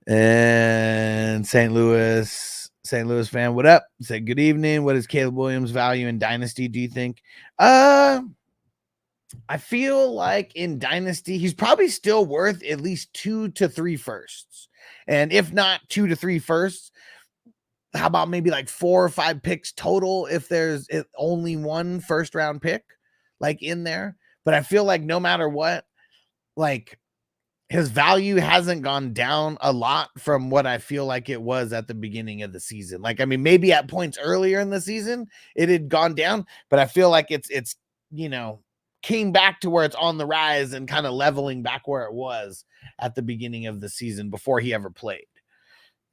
And St. Louis fan, what up? Said good evening. What is Caleb Williams' value in Dynasty, do you think? I feel like in Dynasty, he's probably still worth at least 2 to 3 firsts. And if not 2 to 3 firsts, how about maybe 4 or 5 picks total if there's only 1 first round pick in there? But I feel like no matter what, his value hasn't gone down a lot from what I feel like it was at the beginning of the season. I mean, maybe at points earlier in the season, it had gone down, but I feel like it's came back to where it's on the rise and kind of leveling back where it was at the beginning of the season before he ever played.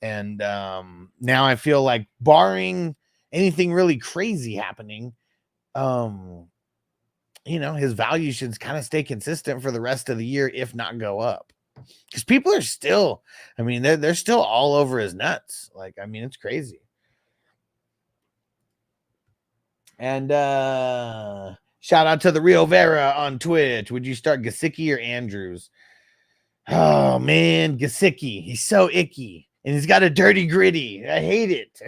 And now I feel like barring anything really crazy happening, his value should kind of stay consistent for the rest of the year, if not go up. Because people are still, I mean, they're still all over his nuts. I mean, it's crazy. And shout out to the Real Vera on Twitch. Would you start Gesicki or Andrews? Oh, man, Gesicki. He's so icky. And he's got a dirty gritty. I hate it.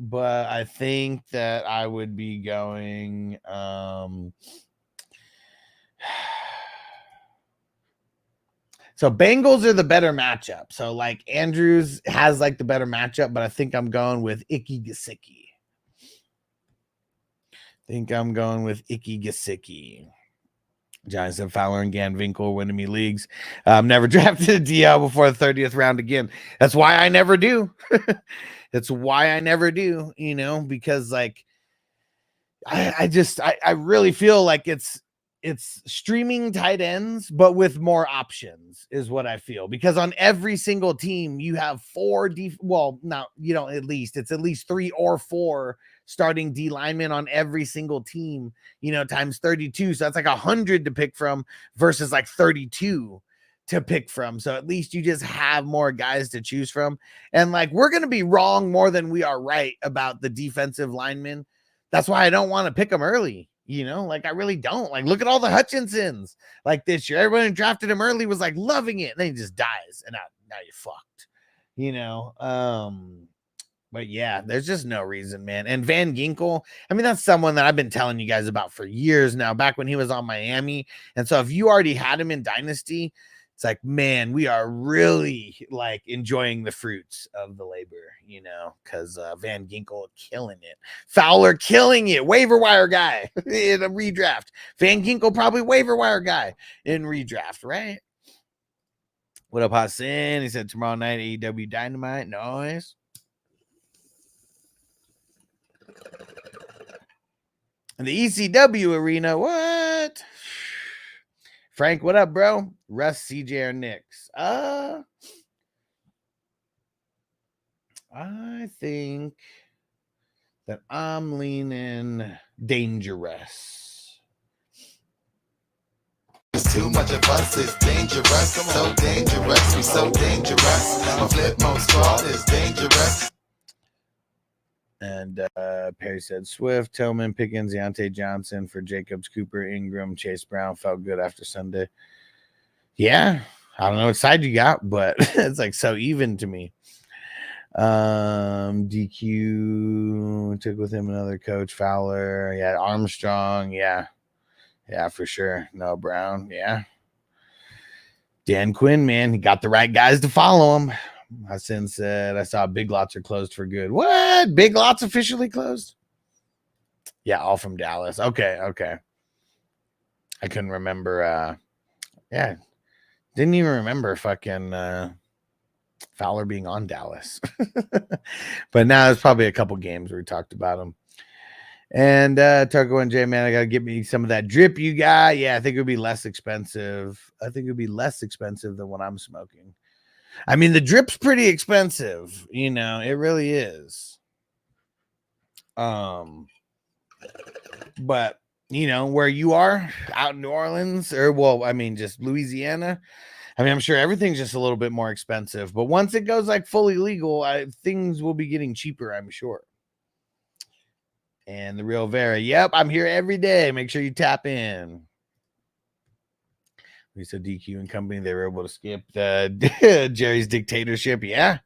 But I think that I would be going so Bengals are the better matchup. So Andrews has the better matchup, but I think I'm going with Icky Gesicki. Giants and Fowler and Ganvinkle winning me leagues. Never drafted a DL before the 30th round again. That's why I never do. That's why I never do, because I really feel like it's streaming tight ends, but with more options is what I feel. Because on every single team, you have 4 it's at least 3 or 4 starting D linemen on every single team, times 32. So that's 100 to pick from versus 32 to pick from. So at least you just have more guys to choose from. And we're going to be wrong more than we are right about the defensive linemen. That's why I don't want to pick them early. I really don't. Look at all the Hutchinsons this year. Everyone who drafted him early was loving it. And then he just dies. And now you're fucked. But yeah, there's just no reason, man. And Van Ginkel, I mean, that's someone that I've been telling you guys about for years now, back when he was on Miami. And so if you already had him in Dynasty, it's man, we are really enjoying the fruits of the labor, because Van Ginkel killing it. Fowler killing it. Waiver wire guy in a redraft. Van Ginkel probably waiver wire guy in redraft, right? What up, Hassan? He said tomorrow night, AEW Dynamite. Nice. And the ECW arena, what? Frank, what up, bro? Russ, CJ, or Knicks? I think that I'm leaning dangerous. It's too much of us, it's dangerous. So dangerous, we so dangerous. My flip mode squad is dangerous. And Perry said Swift, Tillman, Pickens, Deontay Johnson for Jacobs, Cooper, Ingram, Chase Brown. Felt good after Sunday. Yeah, I don't know what side you got, but it's like so even to me. DQ took with him another coach, Fowler. Yeah, Armstrong. Yeah, for sure. No, Brown. Yeah. Dan Quinn, man, he got the right guys to follow him. Hassan said, I saw Big Lots are closed for good. What? Big Lots officially closed? Yeah, all from Dallas. Okay. I couldn't remember. Yeah, didn't even remember fucking Fowler being on Dallas. But now there's probably a couple games where we talked about him. And Tucker and J, man, I got to get me some of that drip you got. Yeah, I think it would be less expensive. I think it would be less expensive than what I'm smoking. I mean, the drip's pretty expensive, you know, it really is. But you know, where you are out in New Orleans, or well, I mean, just Louisiana. I mean, I'm sure everything's just a little bit more expensive, but once it goes like fully legal, things will be getting cheaper, I'm sure. And the real Vera, yep, I'm here every day. Make sure you tap in. We said DQ and company, they were able to skip the Jerry's dictatorship. Yeah.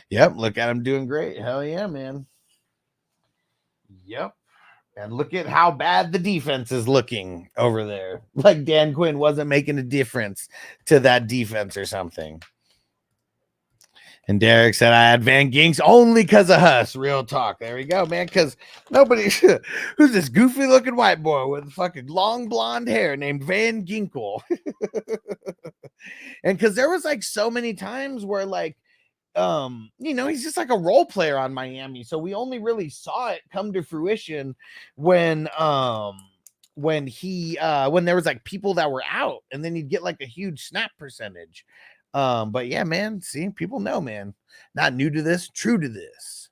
Yep. Look at him doing great. Hell yeah, man. Yep. And look at how bad the defense is looking over there. Like Dan Quinn wasn't making a difference to that defense or something. And Derek said, I had Van Ginks only because of Huss. Real talk. There we go, man. Because nobody, who's this goofy looking white boy with fucking long blonde hair named Van Ginkel? And because there was like so many times where like, you know, he's just like a role player on Miami. So we only really saw it come to fruition when there was like people that were out, and then you'd get like a huge snap percentage. But yeah, man, see, people know, man, not new to this, true to this.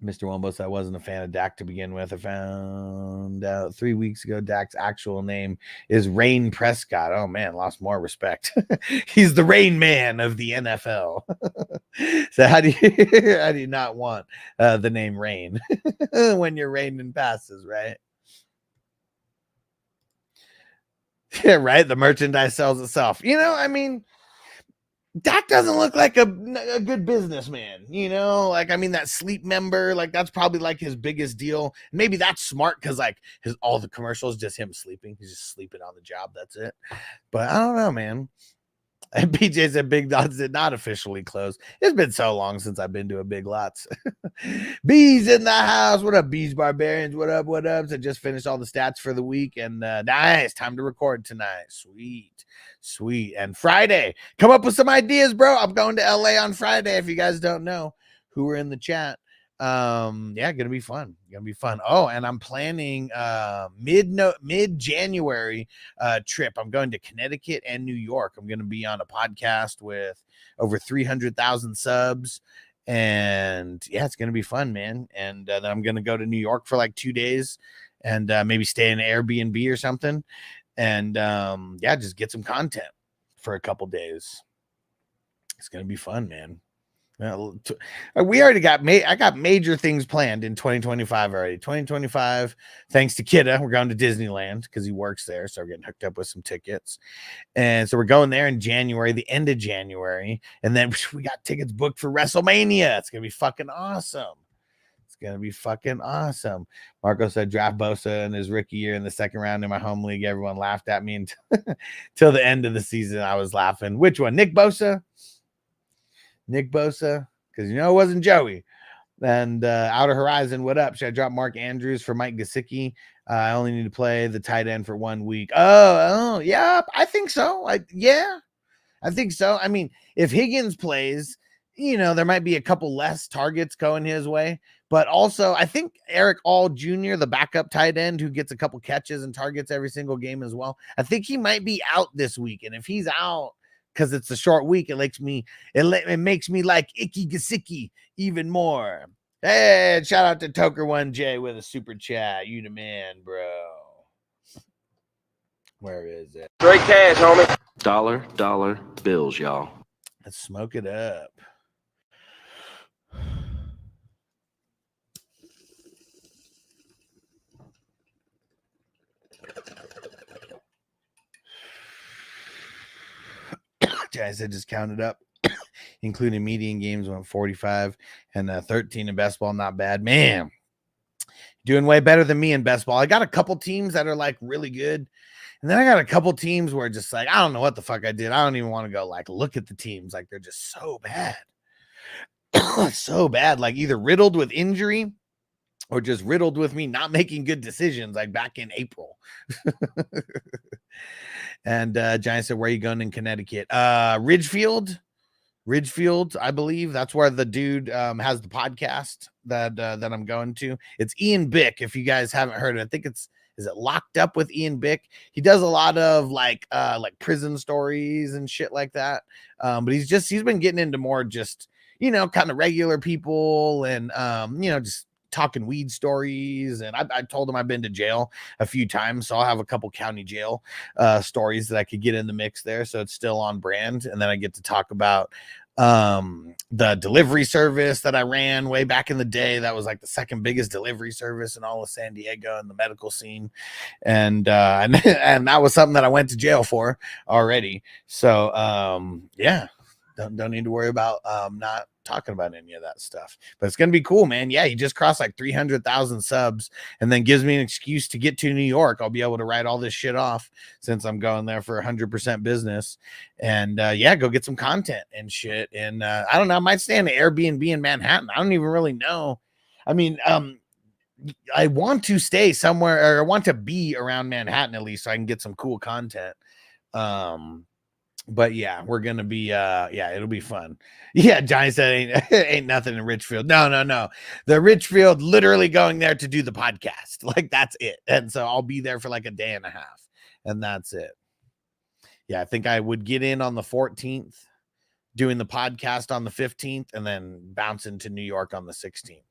Mr. Wombos, I wasn't a fan of Dak to begin with. I found out 3 weeks ago Dak's actual name is Rain Prescott. Oh man, lost more respect. He's the Rain Man of the NFL. So how do you not want the name Rain when you're raining passes, right? Yeah, right. The merchandise sells itself. You know, I mean, Dak doesn't look like a good businessman, you know, like, I mean, that Sleep Member, like, that's probably like his biggest deal. Maybe that's smart because like all the commercials, just him sleeping. He's just sleeping on the job. That's it. But I don't know, man. And BJ said Big Lots did not officially close. It's been so long since I've been to a Big Lots. Bees in the house. What up, Bees Barbarians? What up? So just finished all the stats for the week, and nice. Time to record tonight. Sweet. And Friday, come up with some ideas, bro. I'm going to LA on Friday. If you guys don't know who were in the chat. Yeah, gonna be fun. Oh, and I'm planning mid-January trip. I'm going to Connecticut and New York. I'm gonna be on a podcast with over 300,000 subs, and yeah, it's gonna be fun, man. And then I'm gonna go to New York for like 2 days, and maybe stay in an Airbnb or something, and yeah, just get some content for a couple days. It's gonna be fun, man. We already got I got major things planned in 2025 already. 2025, thanks to Kidda, we're going to Disneyland because he works there, so we're getting hooked up with some tickets, and so we're going there in January, the end of January, and then we got tickets booked for WrestleMania. It's gonna be fucking awesome. Marco said draft Bosa in his rookie year in the second round in my home league. Everyone laughed at me until the end of the season. I was laughing. Which one? Nick Bosa, because you know it wasn't Joey. And Outer Horizon, what up? Should I drop Mark Andrews for Mike Gesicki? I only need to play the tight end for 1 week. Oh, yeah, I think so. I think so. I mean, if Higgins plays, you know, there might be a couple less targets going his way. But also, I think Eric All Jr., the backup tight end who gets a couple catches and targets every single game as well, I think he might be out this week. And if he's out, because it's a short week, it makes me like Icky Gesicki even more. Hey, shout out to Toker1J with a super chat. You the man, bro. Where is it? Straight cash, homie. Dollar bills, y'all. Let's smoke it up. Guys, I just counted up, including median games, went 45 and 13 in best ball. Not bad, man. Doing way better than me in best ball. I got a couple teams that are like really good, and then I got a couple teams where just like I don't know what the fuck I did. I don't even want to go like look at the teams. Like they're just so bad, so bad. Like either riddled with injury or just riddled with me not making good decisions. Like back in April. And Giant said, "Where are you going in Connecticut?" Ridgefield, I believe that's where the dude has the podcast that I'm going to. It's Ian Bick. If you guys haven't heard it, I think is it Locked Up with Ian Bick. He does a lot of like prison stories and shit like that. But he's been getting into more just, you know, kind of regular people and you know, just talking weed stories. And I told him I've been to jail a few times, so I'll have a couple county jail stories that I could get in the mix there, so it's still on brand. And then I get to talk about the delivery service that I ran way back in the day. That was like the second biggest delivery service in all of San Diego in the medical scene. And that was something that I went to jail for already. So yeah, don't need to worry about not talking about any of that stuff, but it's gonna be cool, man. Yeah, he just crossed like 300,000 subs and then gives me an excuse to get to New York. I'll be able to write all this shit off since I'm going there for 100% business, and yeah, go get some content and shit. And I don't know, I might stay in an Airbnb in Manhattan. I don't even really know. I mean, I want to stay somewhere, or I want to be around Manhattan at least, so I can get some cool content. But yeah, we're gonna be yeah, it'll be fun. Yeah, Johnny said ain't nothing in Richfield. No. The Richfield literally going there to do the podcast. Like that's it. And so I'll be there for like a day and a half, and that's it. Yeah, I think I would get in on the 14th, doing the podcast on the 15th, and then bouncing to New York on the 16th.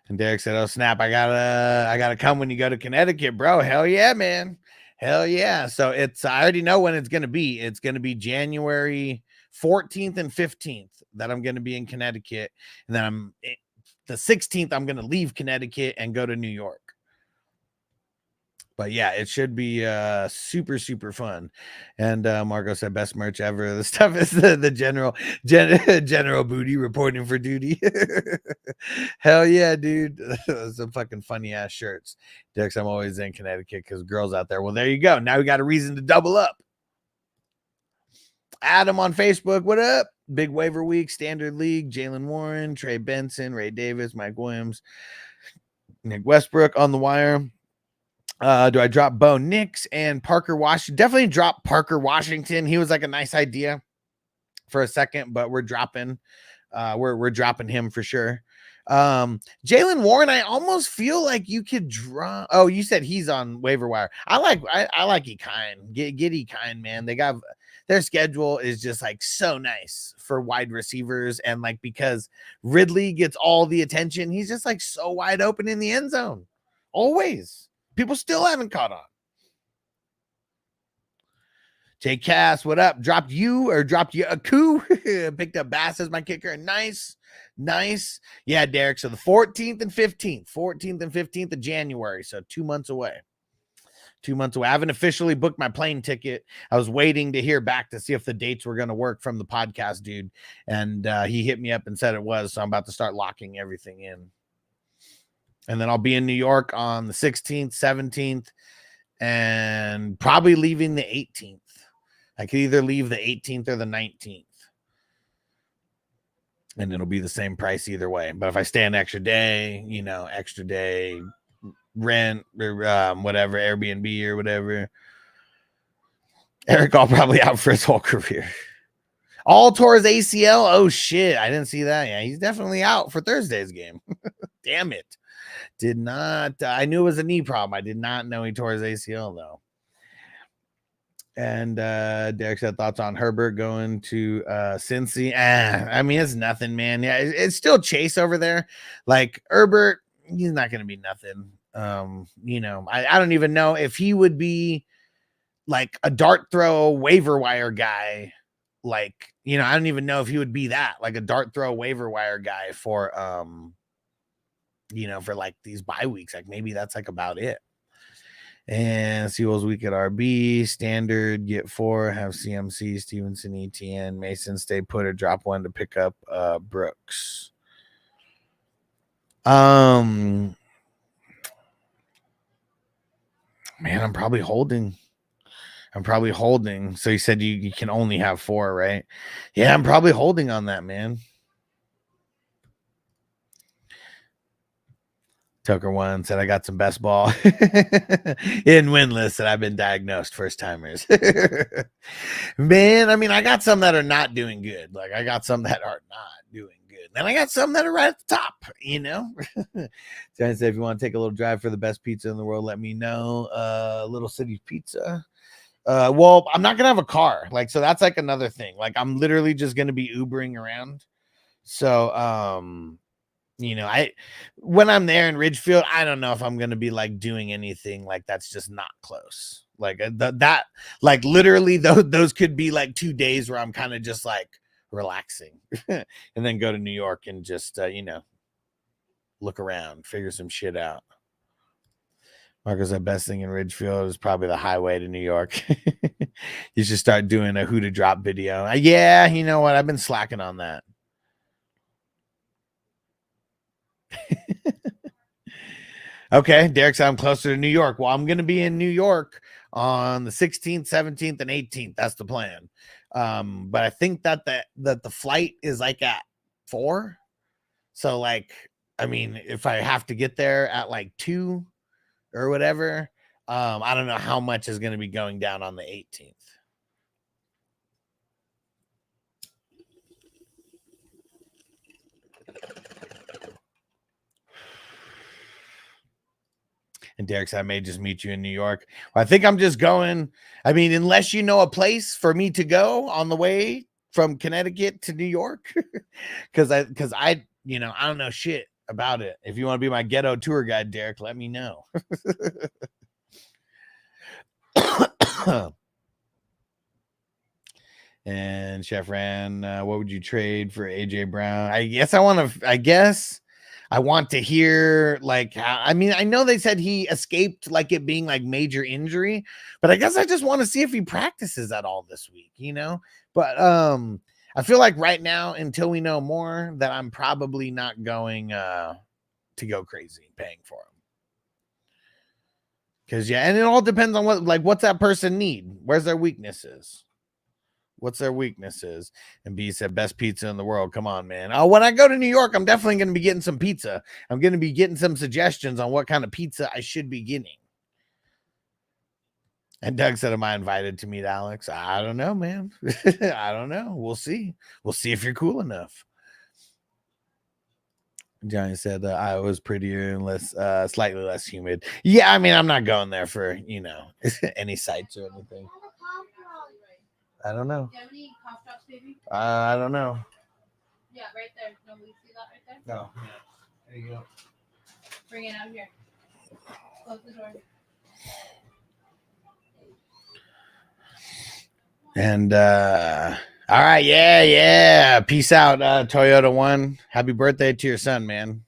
And Derek said, "Oh snap, I gotta come when you go to Connecticut, bro." Hell yeah, man. Hell yeah. So I already know when it's going to be. It's going to be January 14th and 15th that I'm going to be in Connecticut. And then the 16th, I'm going to leave Connecticut and go to New York. But yeah, it should be super, super fun. And Marco said, best merch ever. The stuff is the general booty reporting for duty. Hell yeah, dude. Some fucking funny ass shirts. Dex, I'm always in Connecticut because girls out there. Well, there you go. Now we got a reason to double up. Adam on Facebook, what up? Big waiver week, standard league, Jalen Warren, Trey Benson, Ray Davis, Mike Williams, Nick Westbrook on the wire. Do I drop Bo Nix and Parker Washington? Definitely drop Parker Washington. He was like a nice idea for a second, but we're dropping him for sure. Jalen Warren, I almost feel like you could drop. Oh, you said he's on waiver wire. I like Ekine. Get Ekine, man. They got their schedule is just like so nice for wide receivers, and like because Ridley gets all the attention, he's just like so wide open in the end zone. Always. People still haven't caught on. Jay Cass, what up? Dropped you a coup. Picked up Bass as my kicker. Nice. Yeah, Derek. So the 14th and 15th of January. So 2 months away. I haven't officially booked my plane ticket. I was waiting to hear back to see if the dates were going to work from the podcast dude. And he hit me up and said it was. So I'm about to start locking everything in. And then I'll be in New York on the 16th, 17th, and probably leaving the 18th. I could either leave the 18th or the 19th. And it'll be the same price either way. But if I stay an extra day, rent or whatever, Airbnb or whatever, Eric all probably out for his whole career. All tore his ACL. Oh, shit. I didn't see that. Yeah, he's definitely out for Thursday's game. Damn it. Did not. I knew it was a knee problem. I did not know he tore his ACL though. And Derek said thoughts on Herbert going to Cincy. I mean, it's nothing, man. Yeah, it's still Chase over there. Like Herbert, he's not going to be nothing. You know, I don't even know if he would be like a dart throw waiver wire guy. Like, you know, I don't even know if he would be that, like a dart throw waiver wire guy for you know, for like these bye weeks. Like maybe that's like about it. And Seals week at RB, standard, get 4, have CMC, Stevenson, ETN, Mason stay put or drop 1 to pick up Brooks. Man, I'm probably holding. So you said you can only have 4, right? Yeah, I'm probably holding on that, man. Tucker one said, I got some best ball in winless and I've been diagnosed first timers. Man, I mean, I got some that are not doing good. Like I got some that are not doing good. Then I got some that are right at the top, you know. Johnny said, if you want to take a little drive for the best pizza in the world, let me know. Little City Pizza. Well, I'm not gonna have a car. Like, so that's like another thing. Like, I'm literally just gonna be Ubering around. So you know, when I'm there in Ridgefield, I don't know if I'm gonna be like doing anything like that's just not close. Like that like literally those could be like 2 days where I'm kind of just like relaxing and then go to New York and just you know, look around, figure some shit out. Marcos, the best thing in Ridgefield is probably the highway to New York. You should start doing a who to drop video. Yeah, you know what? I've been slacking on that. Okay, Derek said I'm closer to New York. Well, I'm going to be in New York on the 16th, 17th, and 18th. That's the plan. But I think that the flight is like at 4. So like, I mean, if I have to get there at like 2 or whatever, I don't know how much is going to be going down on the 18th. And Derek said, I may just meet you in New York. Well, I think I'm just going. I mean, unless you know a place for me to go on the way from Connecticut to New York, because I, you know, I don't know shit about it. If you want to be my ghetto tour guide, Derek, let me know. And Chef Ran, what would you trade for AJ Brown? I guess I want to hear like how, I mean, I know they said he escaped like it being like major injury, but I guess I just want to see if he practices at all this week, you know. But I feel like right now, until we know more, that I'm probably not going to go crazy paying for him. Because yeah, and it all depends on what's that person need? Where's their weaknesses? What's their weaknesses? And B said, best pizza in the world. Come on, man. Oh, when I go to New York, I'm definitely going to be getting some pizza. I'm going to be getting some suggestions on what kind of pizza I should be getting. And Doug said, am I invited to meet Alex? I don't know, man. I don't know. We'll see. We'll see if you're cool enough. Johnny said Iowa's prettier and less, slightly less humid. Yeah, I mean, I'm not going there for, you know, any sights or anything. I don't know. Do you have any cough drops, baby? I don't know. Yeah, right there. No, we see that right there? No. Yeah. There you go. Bring it out here. Close the door. And all right, yeah. Peace out, Toyota One. Happy birthday to your son, man.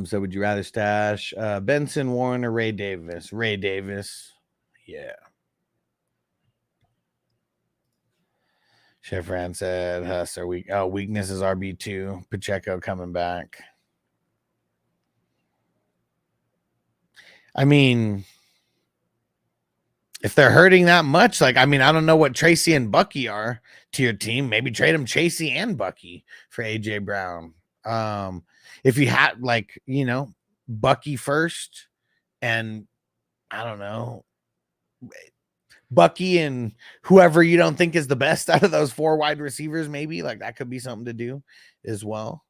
So would you rather stash Benson, Warren, or Ray Davis? Ray Davis. Yeah. Chef Ran said, Huss are weak. Oh, weakness is RB2. Pacheco coming back. I mean, if they're hurting that much, like, I mean, I don't know what Tracy and Bucky are to your team. Maybe trade them Tracy and Bucky for AJ Brown. If you had, like, you know, Bucky first and I don't know, Bucky and whoever you don't think is the best out of those 4 wide receivers, maybe like that could be something to do as well.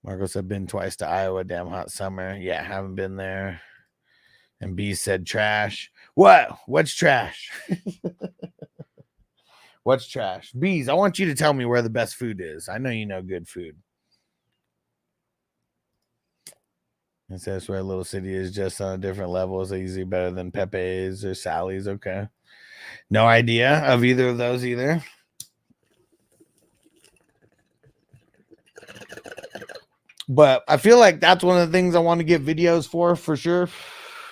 Marcos, I've been twice to Iowa. Damn hot summer. Yeah, haven't been there. And B said trash. What? What's trash? What's trash? Bees, I want you to tell me where the best food is. I know you know good food. It says where a little city is just on a different level. It's easily better than Pepe's or Sally's. Okay. No idea of either of those either. But I feel like that's one of the things I want to get videos for sure.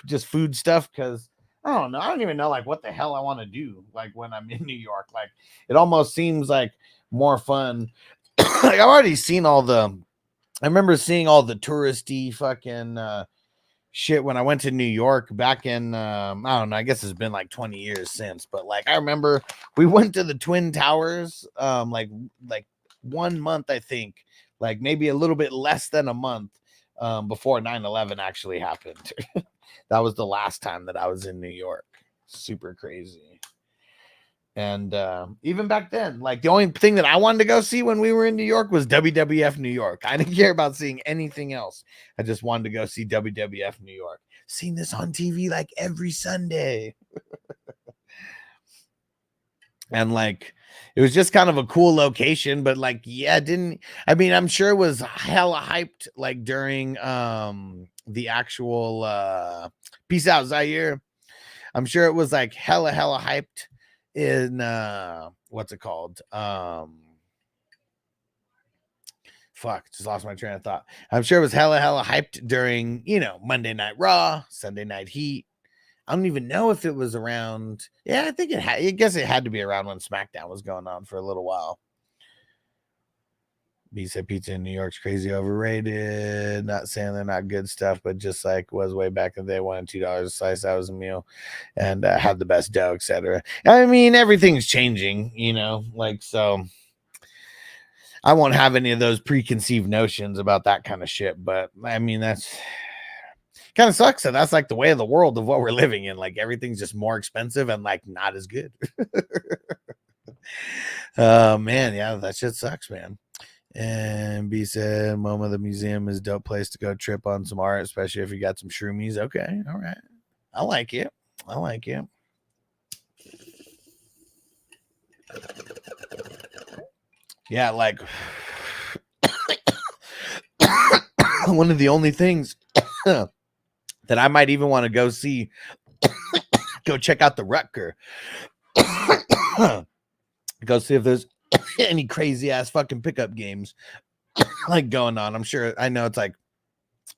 Just food stuff, because I don't know. I don't even know like what the hell I want to do like when I'm in New York. Like it almost seems like more fun. Like I've already seen all the I remember seeing all the touristy fucking shit when I went to New York back in I don't know, I guess it's been like 20 years since, but like I remember we went to the Twin Towers like 1 month, I think, like maybe a little bit less than a month before 9/11 actually happened. That was the last time that I was in New York. Super crazy. And even back then, like the only thing that I wanted to go see when we were in New York was WWF New York. I didn't care about seeing anything else. I just wanted to go see WWF New York. Seen this on TV like every Sunday. And like it was just kind of a cool location, but like I'm sure it was hella hyped like during the actual Peace Out Zaire. I'm sure it was like hella hyped in what's it called? Just lost my train of thought. I'm sure it was hella hyped during, Monday Night Raw, Sunday Night Heat. I don't even know if it was around. Yeah, I think I guess it had to be around when SmackDown was going on for a little while. B said pizza in New York's crazy overrated. Not saying they're not good stuff, but just like was way back in the day, $1 and $2 a slice. That was a meal, and had the best dough, etc. I mean, everything's changing, like so. I won't have any of those preconceived notions about that kind of shit, but I mean that's kind of sucks. So that's like the way of the world of what we're living in. Like everything's just more expensive and like not as good. Man, yeah, that shit sucks, man. And B said, MoMA, the museum is a dope place to go trip on some art, especially if you got some shroomies. Okay, all right. I like it. Yeah, like one of the only things that I might even want to go see, go check out the Rutger. Go see if there's any crazy ass fucking pickup games like going on. I know it's like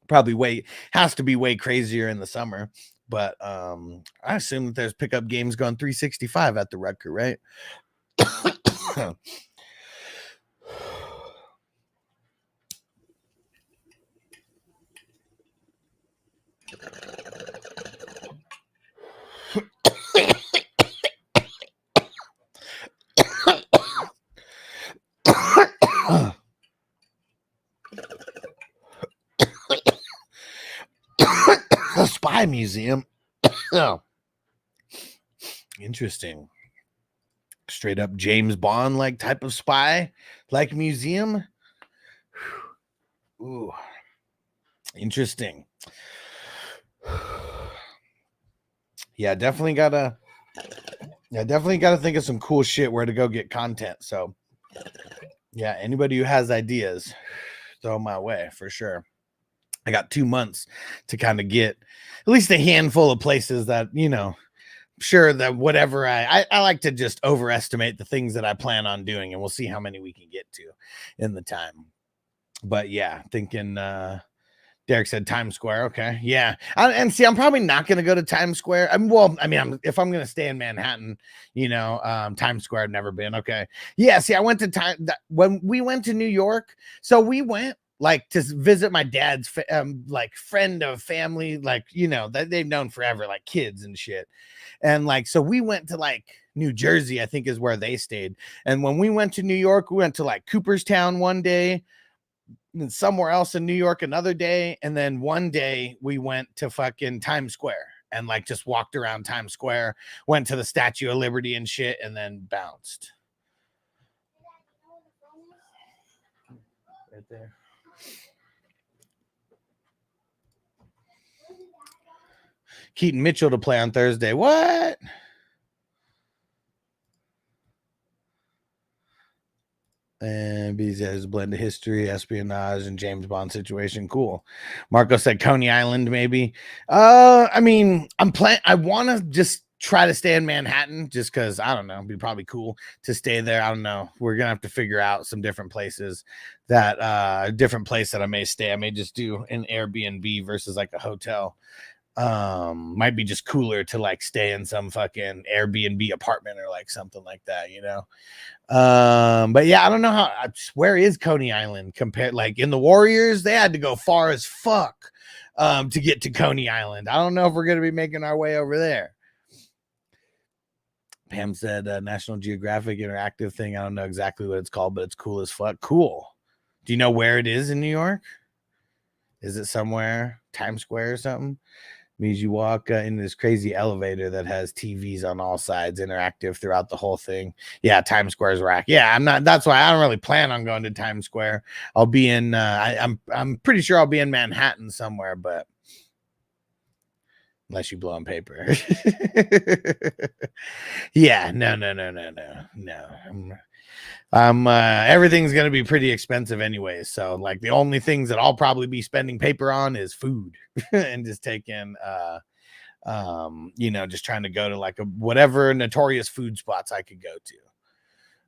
probably has to be way crazier in the summer, but I assume that there's pickup games going 365 at the Rutger, right? The Spy Museum. Oh, interesting. Straight up James Bond like type of spy like museum. Ooh, interesting. Yeah, definitely gotta think of some cool shit where to go get content. So yeah, anybody who has ideas, throw my way for sure. I got 2 months to kind of get at least a handful of places that, sure that whatever I like to just overestimate the things that I plan on doing, and we'll see how many we can get to in the time. But yeah, thinking Derek said Times Square. Okay. Yeah. And see, I'm probably not going to go to Times Square. If I'm going to stay in Manhattan, Times Square I've never been. Okay. Yeah. See, I went to when we went to New York. So we went like to visit my dad's like friend of family, like, that they've known forever, like kids and shit. And like, so we went to like New Jersey, I think is where they stayed. And when we went to New York, we went to like Cooperstown one day, and somewhere else in New York another day, and then one day we went to fucking Times Square and like just walked around Times Square, went to the Statue of Liberty and shit, and then bounced. Right there. Keaton Mitchell to play on Thursday. What? And And he says blend of history, espionage, and James Bond situation. Cool. Marco said Coney Island, maybe. I mean, I want to just try to stay in Manhattan just because I don't know, it'd be probably cool to stay there. I don't know. We're gonna have to figure out some different places that different place that I may stay. I may just do an Airbnb versus like a hotel. Might be just cooler to like stay in some fucking Airbnb apartment or like something like that, you know. But yeah, I don't know where is Coney Island compared, like in the Warriors, they had to go far as fuck to get to Coney Island. I don't know if we're gonna be making our way over there. Pam said National Geographic interactive thing. I don't know exactly what it's called, but it's cool as fuck. Cool. Do you know where it is in New York? Is it somewhere Times Square or something? Means you walk into this crazy elevator that has TVs on all sides, interactive throughout the whole thing. Yeah, Times Square's rack. Yeah, I'm not. That's why I don't really plan on going to Times Square. I'll be in. I'm pretty sure I'll be in Manhattan somewhere, but unless you blow on paper. Yeah, no. Everything's gonna be pretty expensive anyway. So like the only things that I'll probably be spending paper on is food and just taking just trying to go to like whatever notorious food spots I could go to.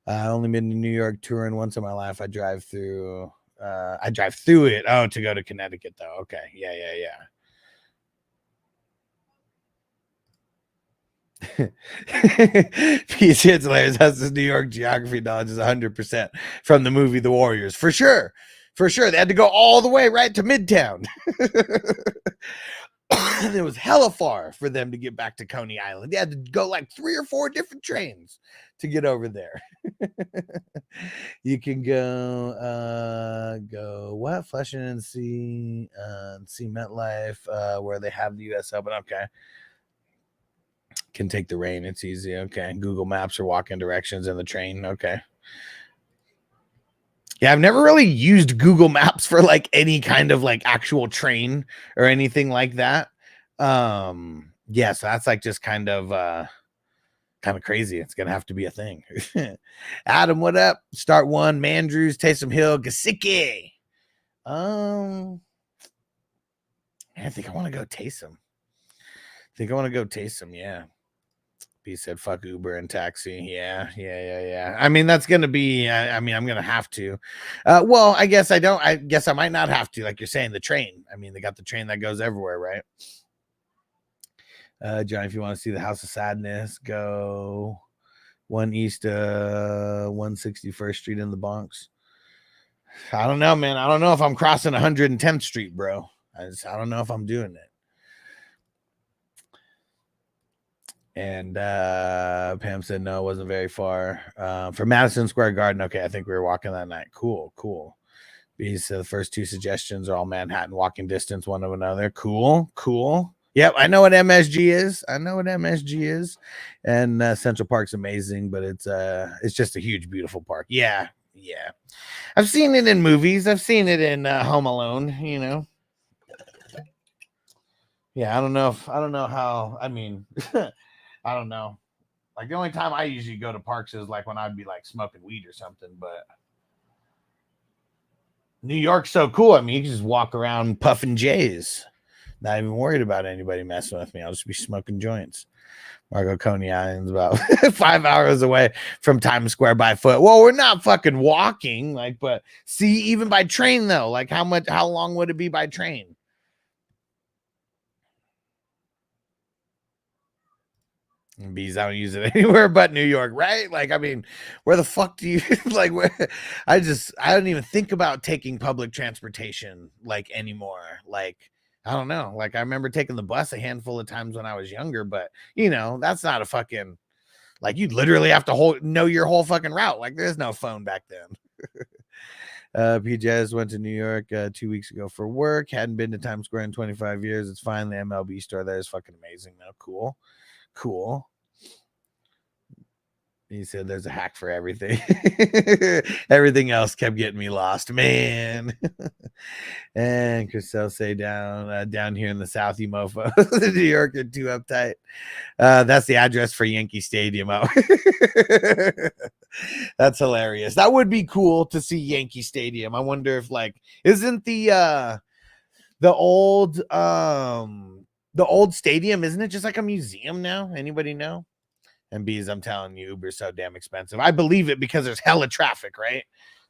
I only been to New York touring once in my life. I drive through it. Oh, to go to Connecticut though. Okay. Yeah. Peace hits hilarious. That's this New York geography knowledge is 100% from the movie The Warriors. For sure. They had to go all the way right to Midtown. And it was hella far for them to get back to Coney Island. They had to go like 3 or 4 different trains to get over there. You can go what? Flushing and see MetLife, where they have the US Open. Okay. Can take the rain. It's easy. Okay. Google Maps or walk in directions in the train. Okay. Yeah, I've never really used Google Maps for like any kind of like actual train or anything like that. Yeah, so that's like just kind of crazy. It's gonna have to be a thing. Adam, what up? Start one. Mandrews, Taysom Hill, Gesicki. I think I want to go Taysom. Yeah. He said, fuck Uber and taxi. Yeah. I mean, that's going to be, I'm going to have to. Well, I guess I might not have to. Like you're saying, the train. I mean, they got the train that goes everywhere, right? John, if you want to see the House of Sadness, go 1 East 161st Street in the Bronx. I don't know, man. I don't know if I'm crossing 110th Street, bro. I don't know if I'm doing it. And Pam said no, it wasn't very far. For Madison Square Garden, okay, I think we were walking that night. Cool. These the first 2 suggestions are all Manhattan walking distance one of another. Cool. Yep, I know what MSG is. And Central Park's amazing, but it's just a huge, beautiful park. Yeah. I've seen it in movies. I've seen it in Home Alone, you know. Yeah, I don't know how. I mean, I don't know. Like the only time I usually go to parks is like when I'd be like smoking weed or something. But New York's so cool. I mean, you can just walk around puffing J's. Not even worried about anybody messing with me. I'll just be smoking joints. Margo, Coney Island's about 5 hours away from Times Square by foot. Well, we're not fucking walking, like, but see, even by train though, like how long would it be by train? Bees, I don't use it anywhere but New York, right? Like, I mean, where the fuck do you like? I don't even think about taking public transportation like anymore. Like, I don't know. Like, I remember taking the bus a handful of times when I was younger, but you know, that's not a fucking like you literally have to know your whole fucking route. Like, there's no phone back then. PJs went to New York 2 weeks ago for work. Hadn't been to Times Square in 25 years. It's fine. The MLB store there is fucking amazing though. Cool. He said there's a hack for everything. Everything else kept getting me lost, man. And Chriselle say down here in the South, you mofo. The New York are too uptight. That's the address for Yankee Stadium. That's hilarious. That would be cool to see Yankee Stadium. I wonder if like isn't the old stadium, isn't it just like a museum now? Anybody know? And B's, I'm telling you, Uber's so damn expensive. I believe it because there's hella traffic, right?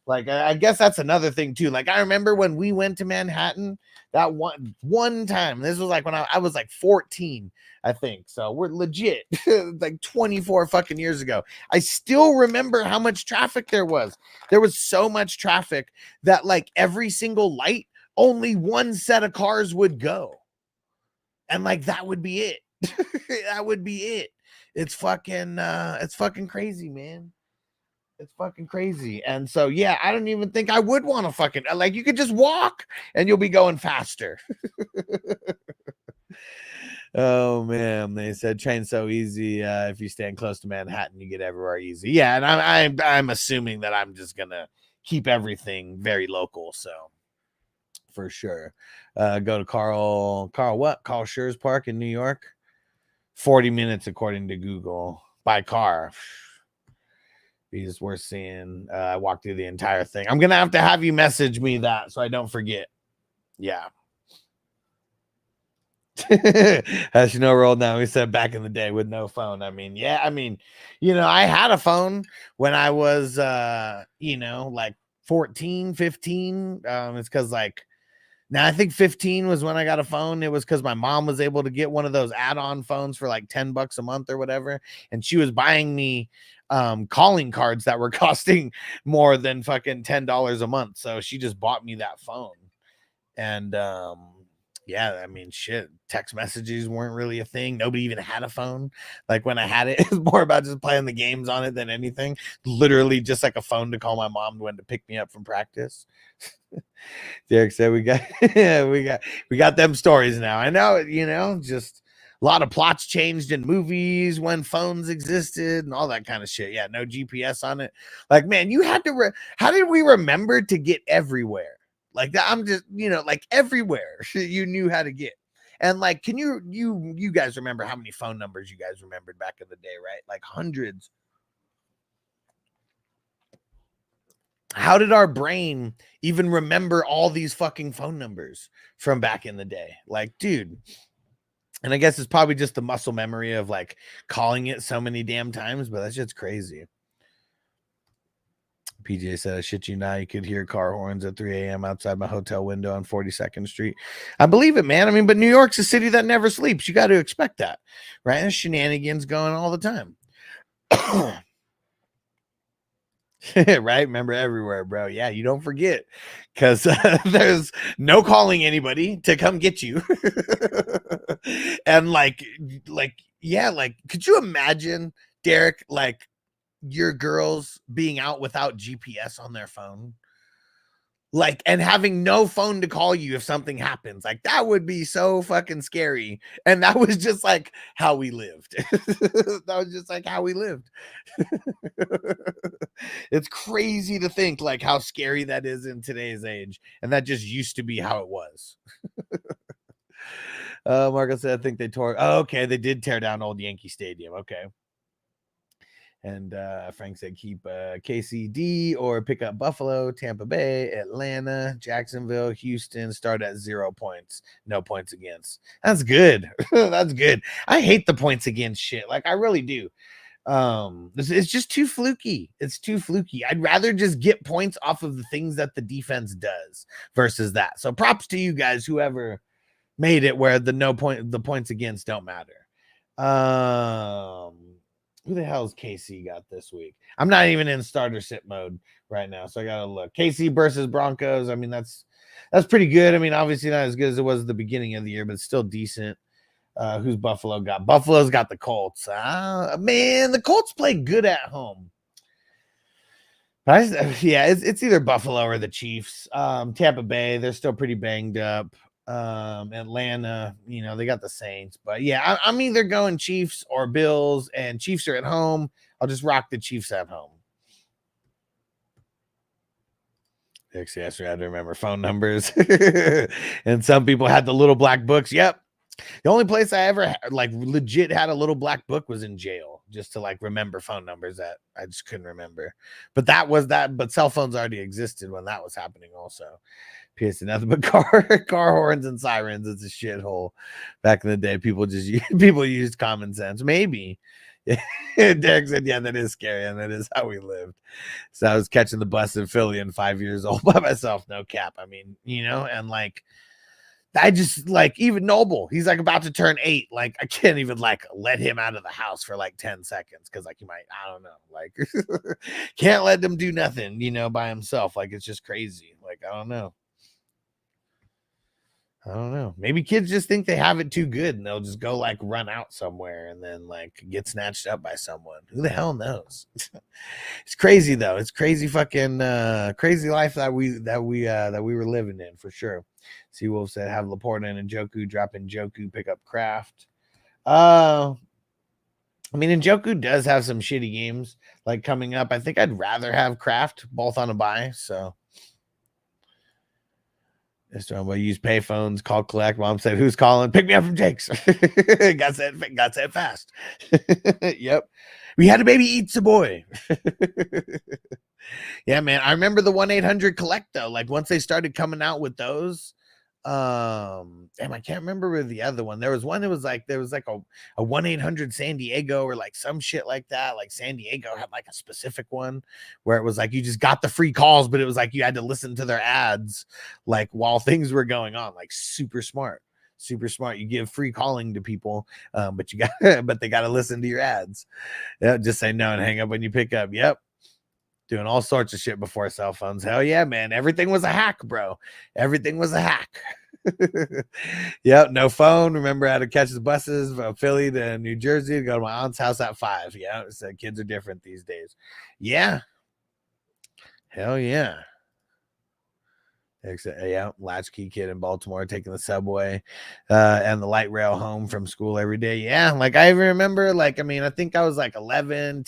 Like, I guess that's another thing too. Like, I remember when we went to Manhattan that one time. This was like when I was like 14, I think. So we're legit like 24 fucking years ago. I still remember how much traffic there was. There was so much traffic that like every single light, only one set of cars would go. And like that would be it. That would be it. It's fucking crazy, man. It's fucking crazy. And so, yeah, I don't even think I would want to fucking, like, you could just walk and you'll be going faster. Oh, man. They said train's so easy. If you stand close to Manhattan, you get everywhere easy. Yeah, and I'm assuming that I'm just going to keep everything very local. So, for sure. Go to Carl Schurz Park in New York. 40 minutes, according to Google, by car. Because we're seeing, I walked through the entire thing. I'm going to have you message me that so I don't forget. Yeah. As you know, rolled now, we said back in the day with no phone. I mean, yeah, I mean, you know, I had a phone when I was, you know, like 14, 15. It's because like, now I think 15 was when I got a phone. It was because my mom was able to get one of those add-on phones for like $10 a month or whatever. And she was buying me calling cards that were costing more than fucking $10 a month. So she just bought me that phone. And yeah, I mean, shit, text messages weren't really a thing. Nobody even had a phone. Like when I had it, it was more about just playing the games on it than anything. Literally just like a phone to call my mom when to pick me up from practice. Derek said we got them stories now. I know, you know, just a lot of plots changed in movies when phones existed and all that kind of shit. Yeah, no GPS on it. Like, man, you had to how did we remember to get everywhere? Like that, I'm just, you know, like everywhere you knew how to get. And like, can you guys remember how many phone numbers you guys remembered back in the day, right? Like hundreds. How did our brain even remember all these fucking phone numbers from back in the day? Like, dude. And I guess it's probably just the muscle memory of like calling it so many damn times, but that's just crazy. PJ said, I shit you not, you could hear car horns at 3 a.m. outside my hotel window on 42nd Street. I believe it, man. I mean, but New York's a city that never sleeps. You got to expect that, right? There's shenanigans going all the time. Right? Remember everywhere, bro. Yeah, you don't forget because there's no calling anybody to come get you. And like, yeah, like, could you imagine, Derek, like your girls being out without GPS on their phone? Like, and having no phone to call you if something happens. Like, that would be so fucking scary. And that was just like how we lived. That was just like how we lived. It's crazy to think like how scary that is in today's age. And that just used to be how it was. Marco said, I think they tore. Oh, okay, they did tear down old Yankee Stadium. Okay. And Frank said, keep KCD or pick up Buffalo, Tampa Bay, Atlanta, Jacksonville, Houston, start at 0 points. No points against. That's good. That's good. I hate the points against shit. Like, I really do. It's just too fluky. It's too fluky. I'd rather just get points off of the things that the defense does versus that. So props to you guys, whoever made it where the points against don't matter. Who the hell's KC got this week? I'm not even in starter sit mode right now, so I gotta look. KC versus Broncos. I mean, that's pretty good. I mean, obviously not as good as it was at the beginning of the year, but still decent. Who's Buffalo got? Buffalo's got the Colts. Man, the Colts play good at home. Yeah, it's either Buffalo or the Chiefs. Tampa Bay, they're still pretty banged up. Atlanta, you know, they got the Saints, but yeah, I'm either going Chiefs or Bills, and Chiefs are at home. I'll just rock the Chiefs at home. Yes, I had to remember phone numbers. And some people had the little black books. Yep. The only place I ever like legit had a little black book was in jail. just to like remember phone numbers that I just couldn't remember. But but cell phones already existed when that was happening also. Piercing nothing but car horns and sirens. It's a shithole. Back in the day, people used common sense. Maybe. Derek said, yeah, that is scary, and that is how we lived. So I was catching the bus in Philly and 5 years old by myself. No cap. I mean, and like I just like even Noble, he's like about to turn 8. Like I can't even like let him out of the house for like 10 seconds because like he might, I don't know, like can't let him do nothing, by himself. Like it's just crazy. Like I don't know. Maybe kids just think they have it too good and they'll just go like run out somewhere and then like get snatched up by someone. Who the hell knows? It's crazy though. It's crazy fucking crazy life that we were living in for sure. See Wolf said have Laporta and Njoku drop in Njoku, pick up Kraft. I mean, Njoku does have some shitty games like coming up. I think I'd rather have Kraft both on a bye. So this time we'll use payphones, call collect. Mom said, who's calling? Pick me up from Jake's. got said fast. Yep. We had a baby eats a boy. Yeah, man. I remember the 1-800 collect though. Like once they started coming out with those, I can't remember where the other one. There was one that was like a 1-800 San Diego or like some shit like that. Like San Diego had like a specific one where it was like you just got the free calls, but it was like you had to listen to their ads like while things were going on. Like super smart. You give free calling to people, but they got to listen to your ads. Yeah, just say no and hang up when you pick up. Yep. Doing all sorts of shit before cell phones. Hell yeah, man. Everything was a hack, bro. Everything was a hack. Yep, no phone. Remember I had to catch the buses from Philly to New Jersey to go to my aunt's house at 5. Yeah, so kids are different these days. Yeah. Hell yeah. Yeah, latchkey kid in Baltimore taking the subway and the light rail home from school every day. Yeah, like I even remember, like, I mean, I think I was like 11.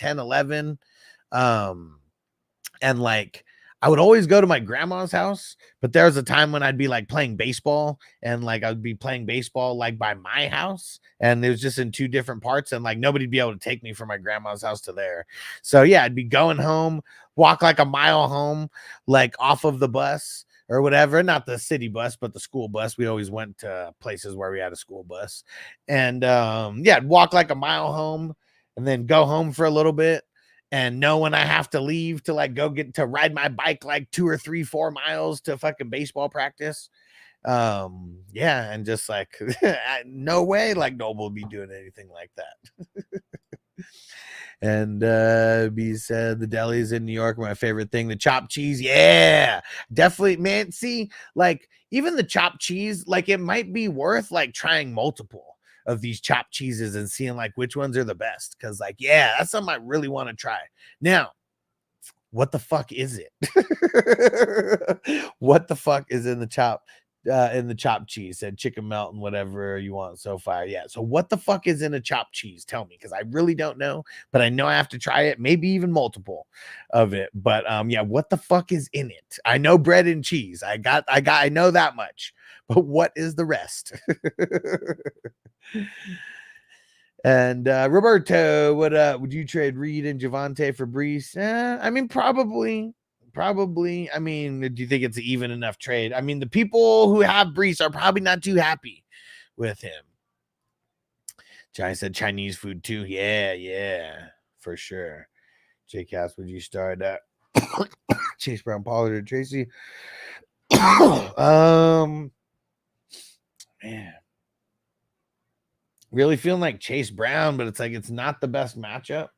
And like I would always go to my grandma's house, but there was a time when I'd be like playing baseball and like I'd be playing baseball like by my house and it was just in 2 different parts and like nobody'd be able to take me from my grandma's house to there. So yeah, I'd be going home, walk like a mile home, like off of the bus or whatever, not the city bus, but the school bus. We always went to places where we had a school bus and yeah, I'd walk like a mile home and then go home for a little bit. And know when I have to leave to like go get to ride my bike like 2 or 3, 4 miles to fucking baseball practice. Yeah, and just like no way like Noble would be doing anything like that. And B said the delis in New York are my favorite thing. The chopped cheese, yeah, definitely, man. See, like even the chopped cheese, like it might be worth like trying multiple of these chopped cheeses and seeing like which ones are the best. Cause like, yeah, that's something I really want to try. Now, what the fuck is it? What the fuck is in the chopped cheese? Said chicken melt and whatever you want so far. Yeah. So what the fuck is in a chopped cheese? Tell me. Cause I really don't know, but I know I have to try it. Maybe even multiple of it. But yeah, what the fuck is in it? I know bread and cheese. I know that much, but what is the rest? And Roberto, what would you trade Reed and Javante for Brees? I mean, probably. I mean, do you think it's an even enough trade? I mean, the people who have Brees are probably not too happy with him. Johnny said Chinese food too. Yeah, for sure. Jake Cass, would you start Chase Brown, Pollard, or Tracy? Man. Really feeling like Chase Brown, but it's like it's not the best matchup.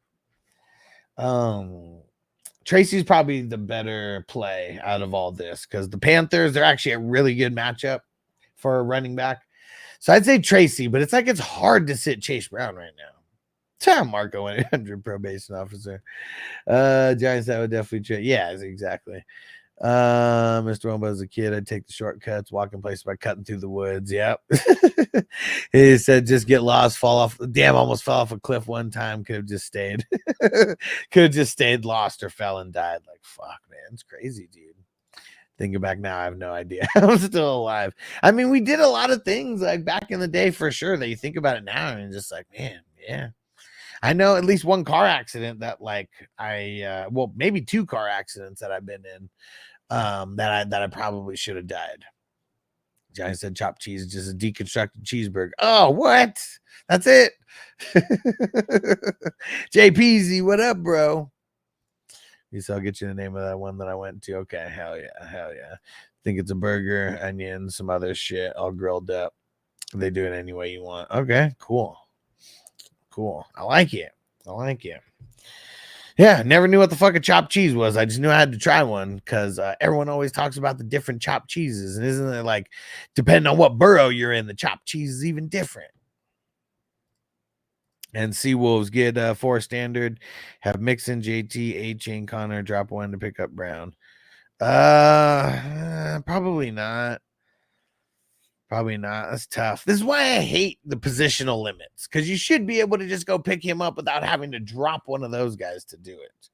Tracy's probably the better play out of all this because the Panthers, they're actually a really good matchup for a running back. So I'd say Tracy, but it's like it's hard to sit Chase Brown right now. Tom Marco 100 probation officer. Giants, that would definitely trade. Yeah, exactly. Mr. Wombo as a kid, I'd take the shortcuts, walk in place by cutting through the woods. Yep. He said just get lost, fall off. Damn, almost fell off a cliff one time. Could have just stayed. Could have just stayed lost or fell and died. Like, fuck, man. It's crazy, dude. Thinking back now, I have no idea. I'm still alive. I mean, we did a lot of things like back in the day for sure that you think about it now and just like, man, yeah. I know at least one car accident that like well, maybe 2 car accidents that I've been in that I probably should have died. Johnny said chopped cheese is just a deconstructed cheeseburger. Oh, what? That's it. JPZ, what up, bro? I'll get you the name of that one that I went to. Okay, hell yeah. Think it's a burger, onion, some other shit, all grilled up. They do it any way you want. Okay, cool. I like it. Yeah, never knew what the fuck a chopped cheese was. I just knew I had to try one because everyone always talks about the different chopped cheeses. And isn't it like, depending on what borough you're in, the chopped cheese is even different. And Seawolves get 4 standard, have Mixon, JT, A-Chain, Connor, drop 1 to pick up Brown. Probably not. That's tough. This is why I hate the positional limits, because you should be able to just go pick him up without having to drop one of those guys to do it.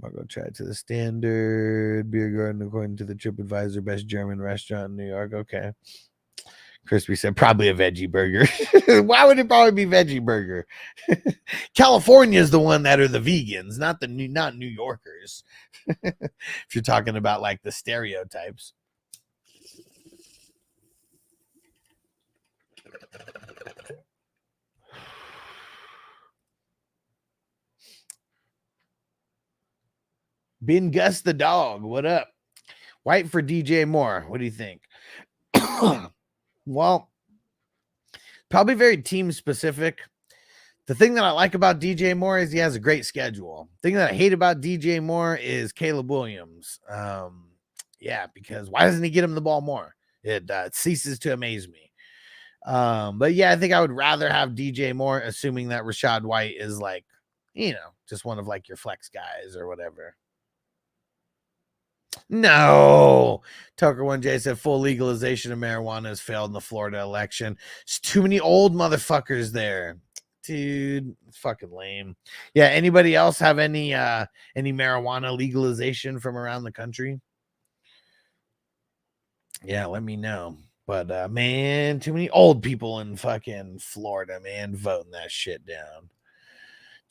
I'll go try it to the standard. Beer garden, according to the TripAdvisor, best German restaurant in New York. Okay. Crispy said probably a veggie burger. Why would it probably be veggie burger? California is the one that are the vegans, not New Yorkers. If you're talking about like the stereotypes. Ben Gus the dog, what up? White for DJ Moore. What do you think? Well, probably very team specific. The thing that I like about DJ Moore is he has a great schedule. The thing that I hate about DJ Moore is Caleb Williams. Yeah, because why doesn't he get him the ball more? It ceases to amaze me. But yeah, I think I would rather have DJ Moore, assuming that Rashad White is like, just one of like your flex guys or whatever. No, Tucker 1J said full legalization of marijuana has failed in the Florida election. There's too many old motherfuckers there, dude. It's fucking lame. Yeah. Anybody else have any marijuana legalization from around the country? Yeah, let me know. But man, too many old people in fucking Florida, man, voting that shit down.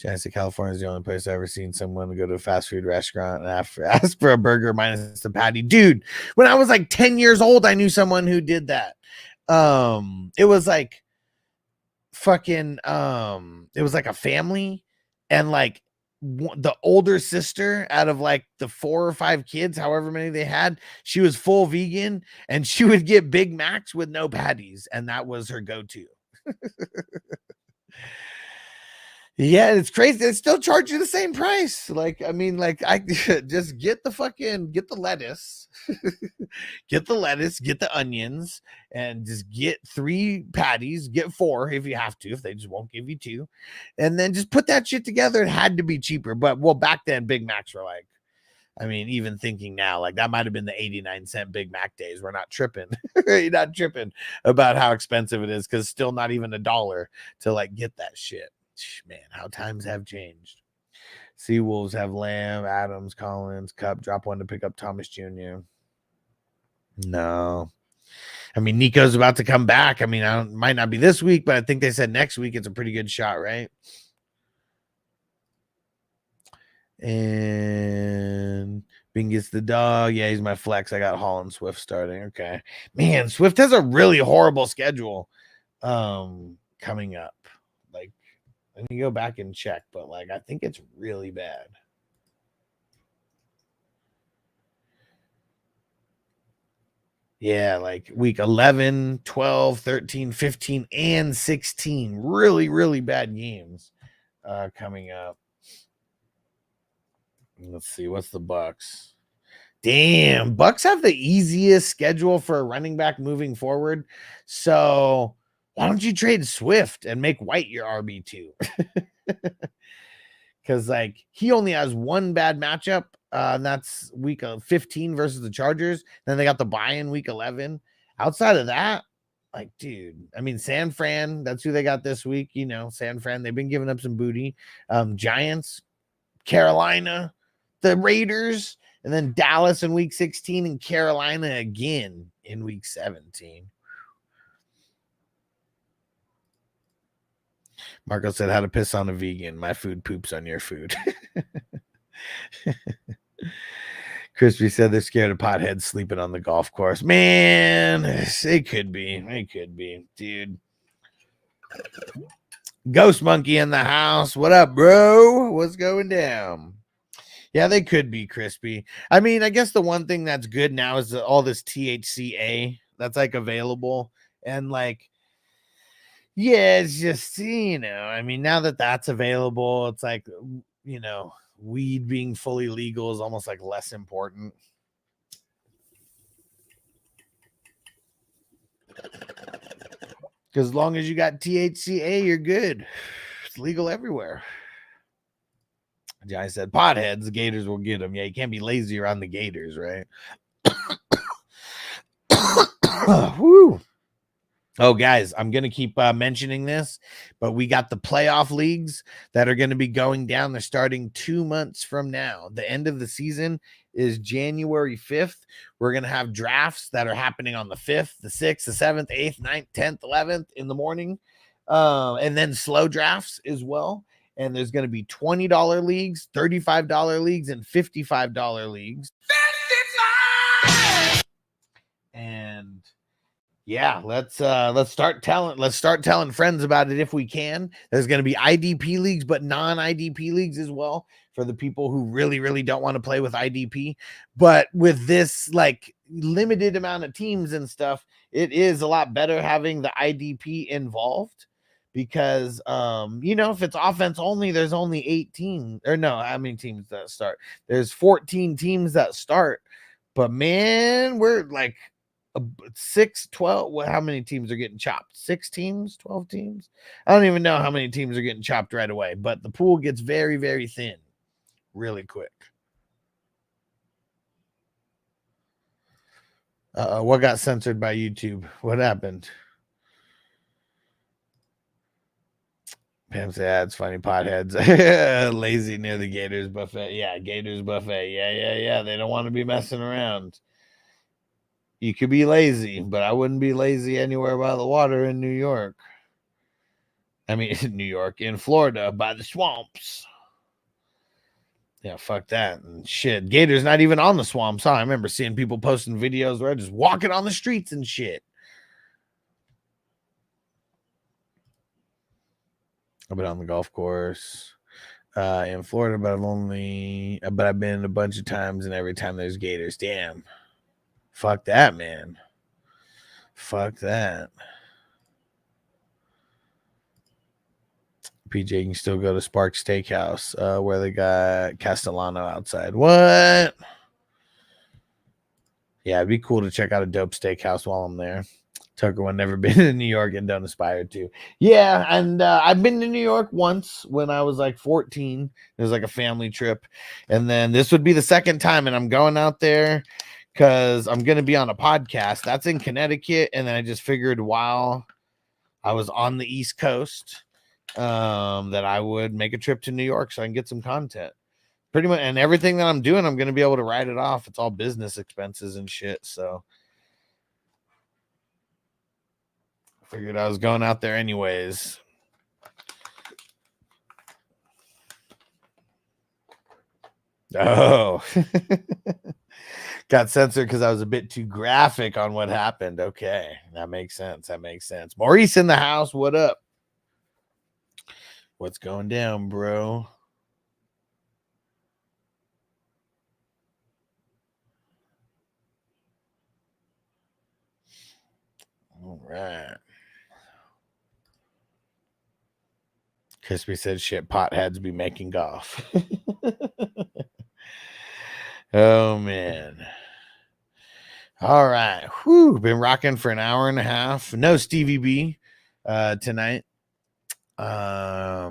Genesee, California is the only place I've ever seen someone go to a fast food restaurant and ask for a burger minus the patty. Dude, when I was like 10 years old, I knew someone who did that. It was like fucking, it was like a family, and like the older sister out of like the 4 or 5 kids, however many they had, she was full vegan, and she would get Big Macs with no patties, and that was her go-to. Yeah, it's crazy. They still charge you the same price. Like, I mean, like, I just get the lettuce, get the onions, and just get 3 patties, get 4 if you have to, if they just won't give you 2. And then just put that shit together. It had to be cheaper. But, well, back then, Big Macs were like, I mean, even thinking now, like that might have been the 89-cent Big Mac days. We're not tripping. You're not tripping about how expensive it is, because it's still not even $1 to like get that shit. Man, how times have changed. Seawolves have Lamb, Adams, Collins, Cup, drop 1 to pick up Thomas Jr. No. I mean, Nico's about to come back. I mean, might not be this week, but I think they said next week it's a pretty good shot, right? And Bing gets the dog. Yeah, he's my flex. I got Hall and Swift starting. Okay. Man, Swift has a really horrible schedule coming up. Like, let me go back and check, but like I think it's really bad. Yeah, like week 11, 12, 13, 15, and 16. Really, really bad games coming up. Let's see, what's the Bucks? Damn, Bucks have the easiest schedule for a running back moving forward. So why don't you trade Swift and make White your RB2? Because like he only has 1 bad matchup, and that's week 15 versus the Chargers. Then they got the bye in week 11. Outside of that, like, dude, I mean, San Fran, that's who they got this week. San Fran, they've been giving up some booty. Giants, Carolina, the Raiders, and then Dallas in week 16, and Carolina again in week 17. Marco said how to piss on a vegan. My food poops on your food. Crispy said they're scared of potheads sleeping on the golf course. Man, it could be. It could be, dude. Ghost Monkey in the house. What up, bro? What's going down? Yeah, they could be, Crispy. I mean, I guess the one thing that's good now is all this THCA that's like available. And like, yeah, it's just, you know, I mean, now that that's available, it's like, you know, weed being fully legal is almost like less important. Because as long as you got THCA, you're good. It's legal everywhere. Johnny said, potheads, the Gators will get them. Yeah, you can't be lazy around the Gators, right? Woo. Oh, guys, I'm going to keep mentioning this, but we got the playoff leagues that are going to be going down. They're starting 2 months from now. The end of the season is January 5th. We're going to have drafts that are happening on the 5th, the 6th, the 7th, 8th, 9th, 10th, 11th in the morning, and then slow drafts as well. And there's going to be $20 leagues, $35 leagues, and $55 leagues. 55! And yeah, let's start telling friends about it if we can. There's going to be IDP leagues, but non-IDP leagues as well for the people who really, really don't want to play with IDP. But with this like limited amount of teams and stuff, it is a lot better having the IDP involved. Because you know, if it's offense only, there's only 18 or no, how many teams that start? There's 14 teams that start, but man, we're like 6, 12. Well, how many teams are getting chopped? 6 teams, 12 teams? I don't even know how many teams are getting chopped right away, but the pool gets very, very thin really quick. What got censored by YouTube? What happened? Pam said, it's funny, potheads. Lazy near the Gators buffet. Yeah, Gators buffet. Yeah. They don't want to be messing around. You could be lazy, but I wouldn't be lazy anywhere by the water in New York. I mean, in New York, in Florida, by the swamps. Yeah, fuck that. And shit, Gators not even on the swamps, huh? I remember seeing people posting videos where they're just walking on the streets and shit. I've been on the golf course in Florida, but I've been a bunch of times, and every time there's Gators. Damn. Fuck that, man. Fuck that. PJ can still go to Spark Steakhouse where they got Castellano outside. What? Yeah, it'd be cool to check out a dope steakhouse while I'm there. Tucker one never been to New York and don't aspire to. Yeah, and I've been to New York once when I was like 14. It was like a family trip. And then this would be the second time, and I'm going out there because I'm going to be on a podcast. That's in Connecticut, and then I just figured while I was on the East Coast that I would make a trip to New York so I can get some content. Pretty much, and everything that I'm doing, I'm going to be able to write it off. It's all business expenses and shit, so figured I was going out there anyways. Oh. Got censored because I was a bit too graphic on what happened. Okay. That makes sense. Maurice in the house. What up? What's going down, bro? All right. Crispy said, shit, potheads be making golf. Oh, man. All right. Whew. Been rocking for an hour and a half. No Stevie B tonight. Not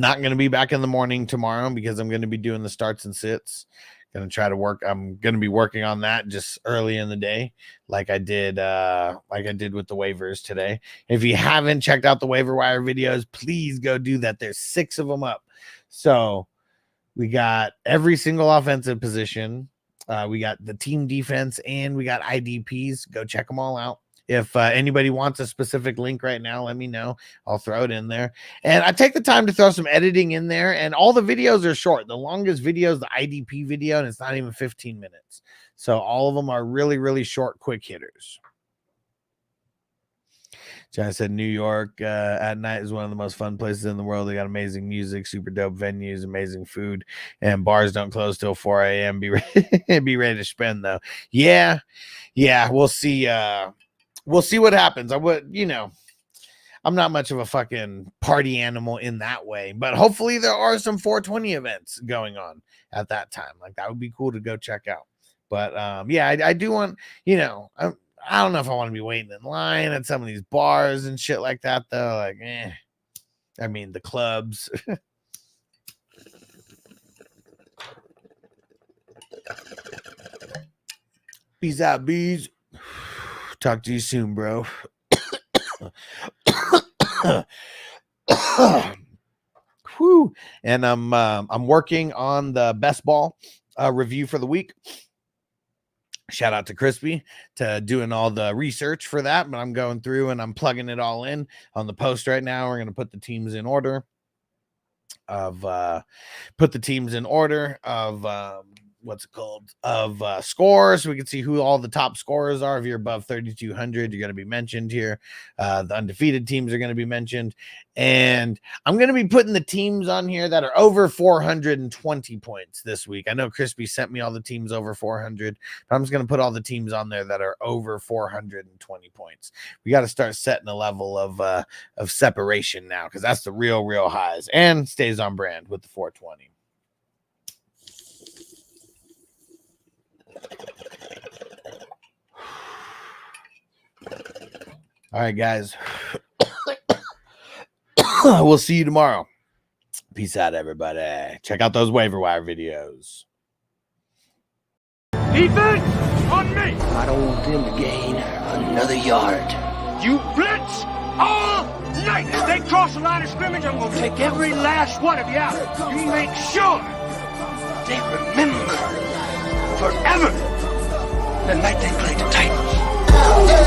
going to be back in the morning tomorrow because I'm going to be doing the starts and sits. Going to try to work. I'm going to be working on that just early in the day, like I did with the waivers today. If you haven't checked out the waiver wire videos, please go do that. There's 6 of them up. So we got every single offensive position. We got the team defense and we got IDPs. Go check them all out. If anybody wants a specific link right now, let me know. I'll throw it in there. And I take the time to throw some editing in there. And all the videos are short. The longest video is the IDP video, and it's not even 15 minutes. So all of them are really, really short, quick hitters. John said New York at night is one of the most fun places in the world. They got amazing music, super dope venues, amazing food, and bars don't close till 4 a.m. Be ready to spend, though. Yeah, we'll see. We'll see what happens. I'm not much of a fucking party animal in that way, but hopefully there are some 420 events going on at that time. Like, that would be cool to go check out. But yeah, I do want, I don't know if I want to be waiting in line at some of these bars and shit like that, though. Like, I mean, the clubs. Peace out, bees. Talk to you soon, bro. Whew. And I'm working on the best ball review for the week. Shout out to Crispy to doing all the research for that, but I'm going through and I'm plugging it all in on the post right now. We're going to put the teams in order of scores. We can see who all the top scorers are. If you're above 3,200, you're going to be mentioned here. The undefeated teams are going to be mentioned, and I'm going to be putting the teams on here that are over 420 points this week. I know Crispy sent me all the teams over 400, but I'm just going to put all the teams on there that are over 420 points. We got to start setting a level of separation now, because that's the real highs, and stays on brand with the 420. All right, guys. We'll see you tomorrow. Peace out, everybody. Check out those waiver wire videos. Defense on me. I don't want them to gain another yard. You blitz all night. If they cross the line of scrimmage, I'm going to take every last one of you out. You make sure they remember forever the night they played the Titans.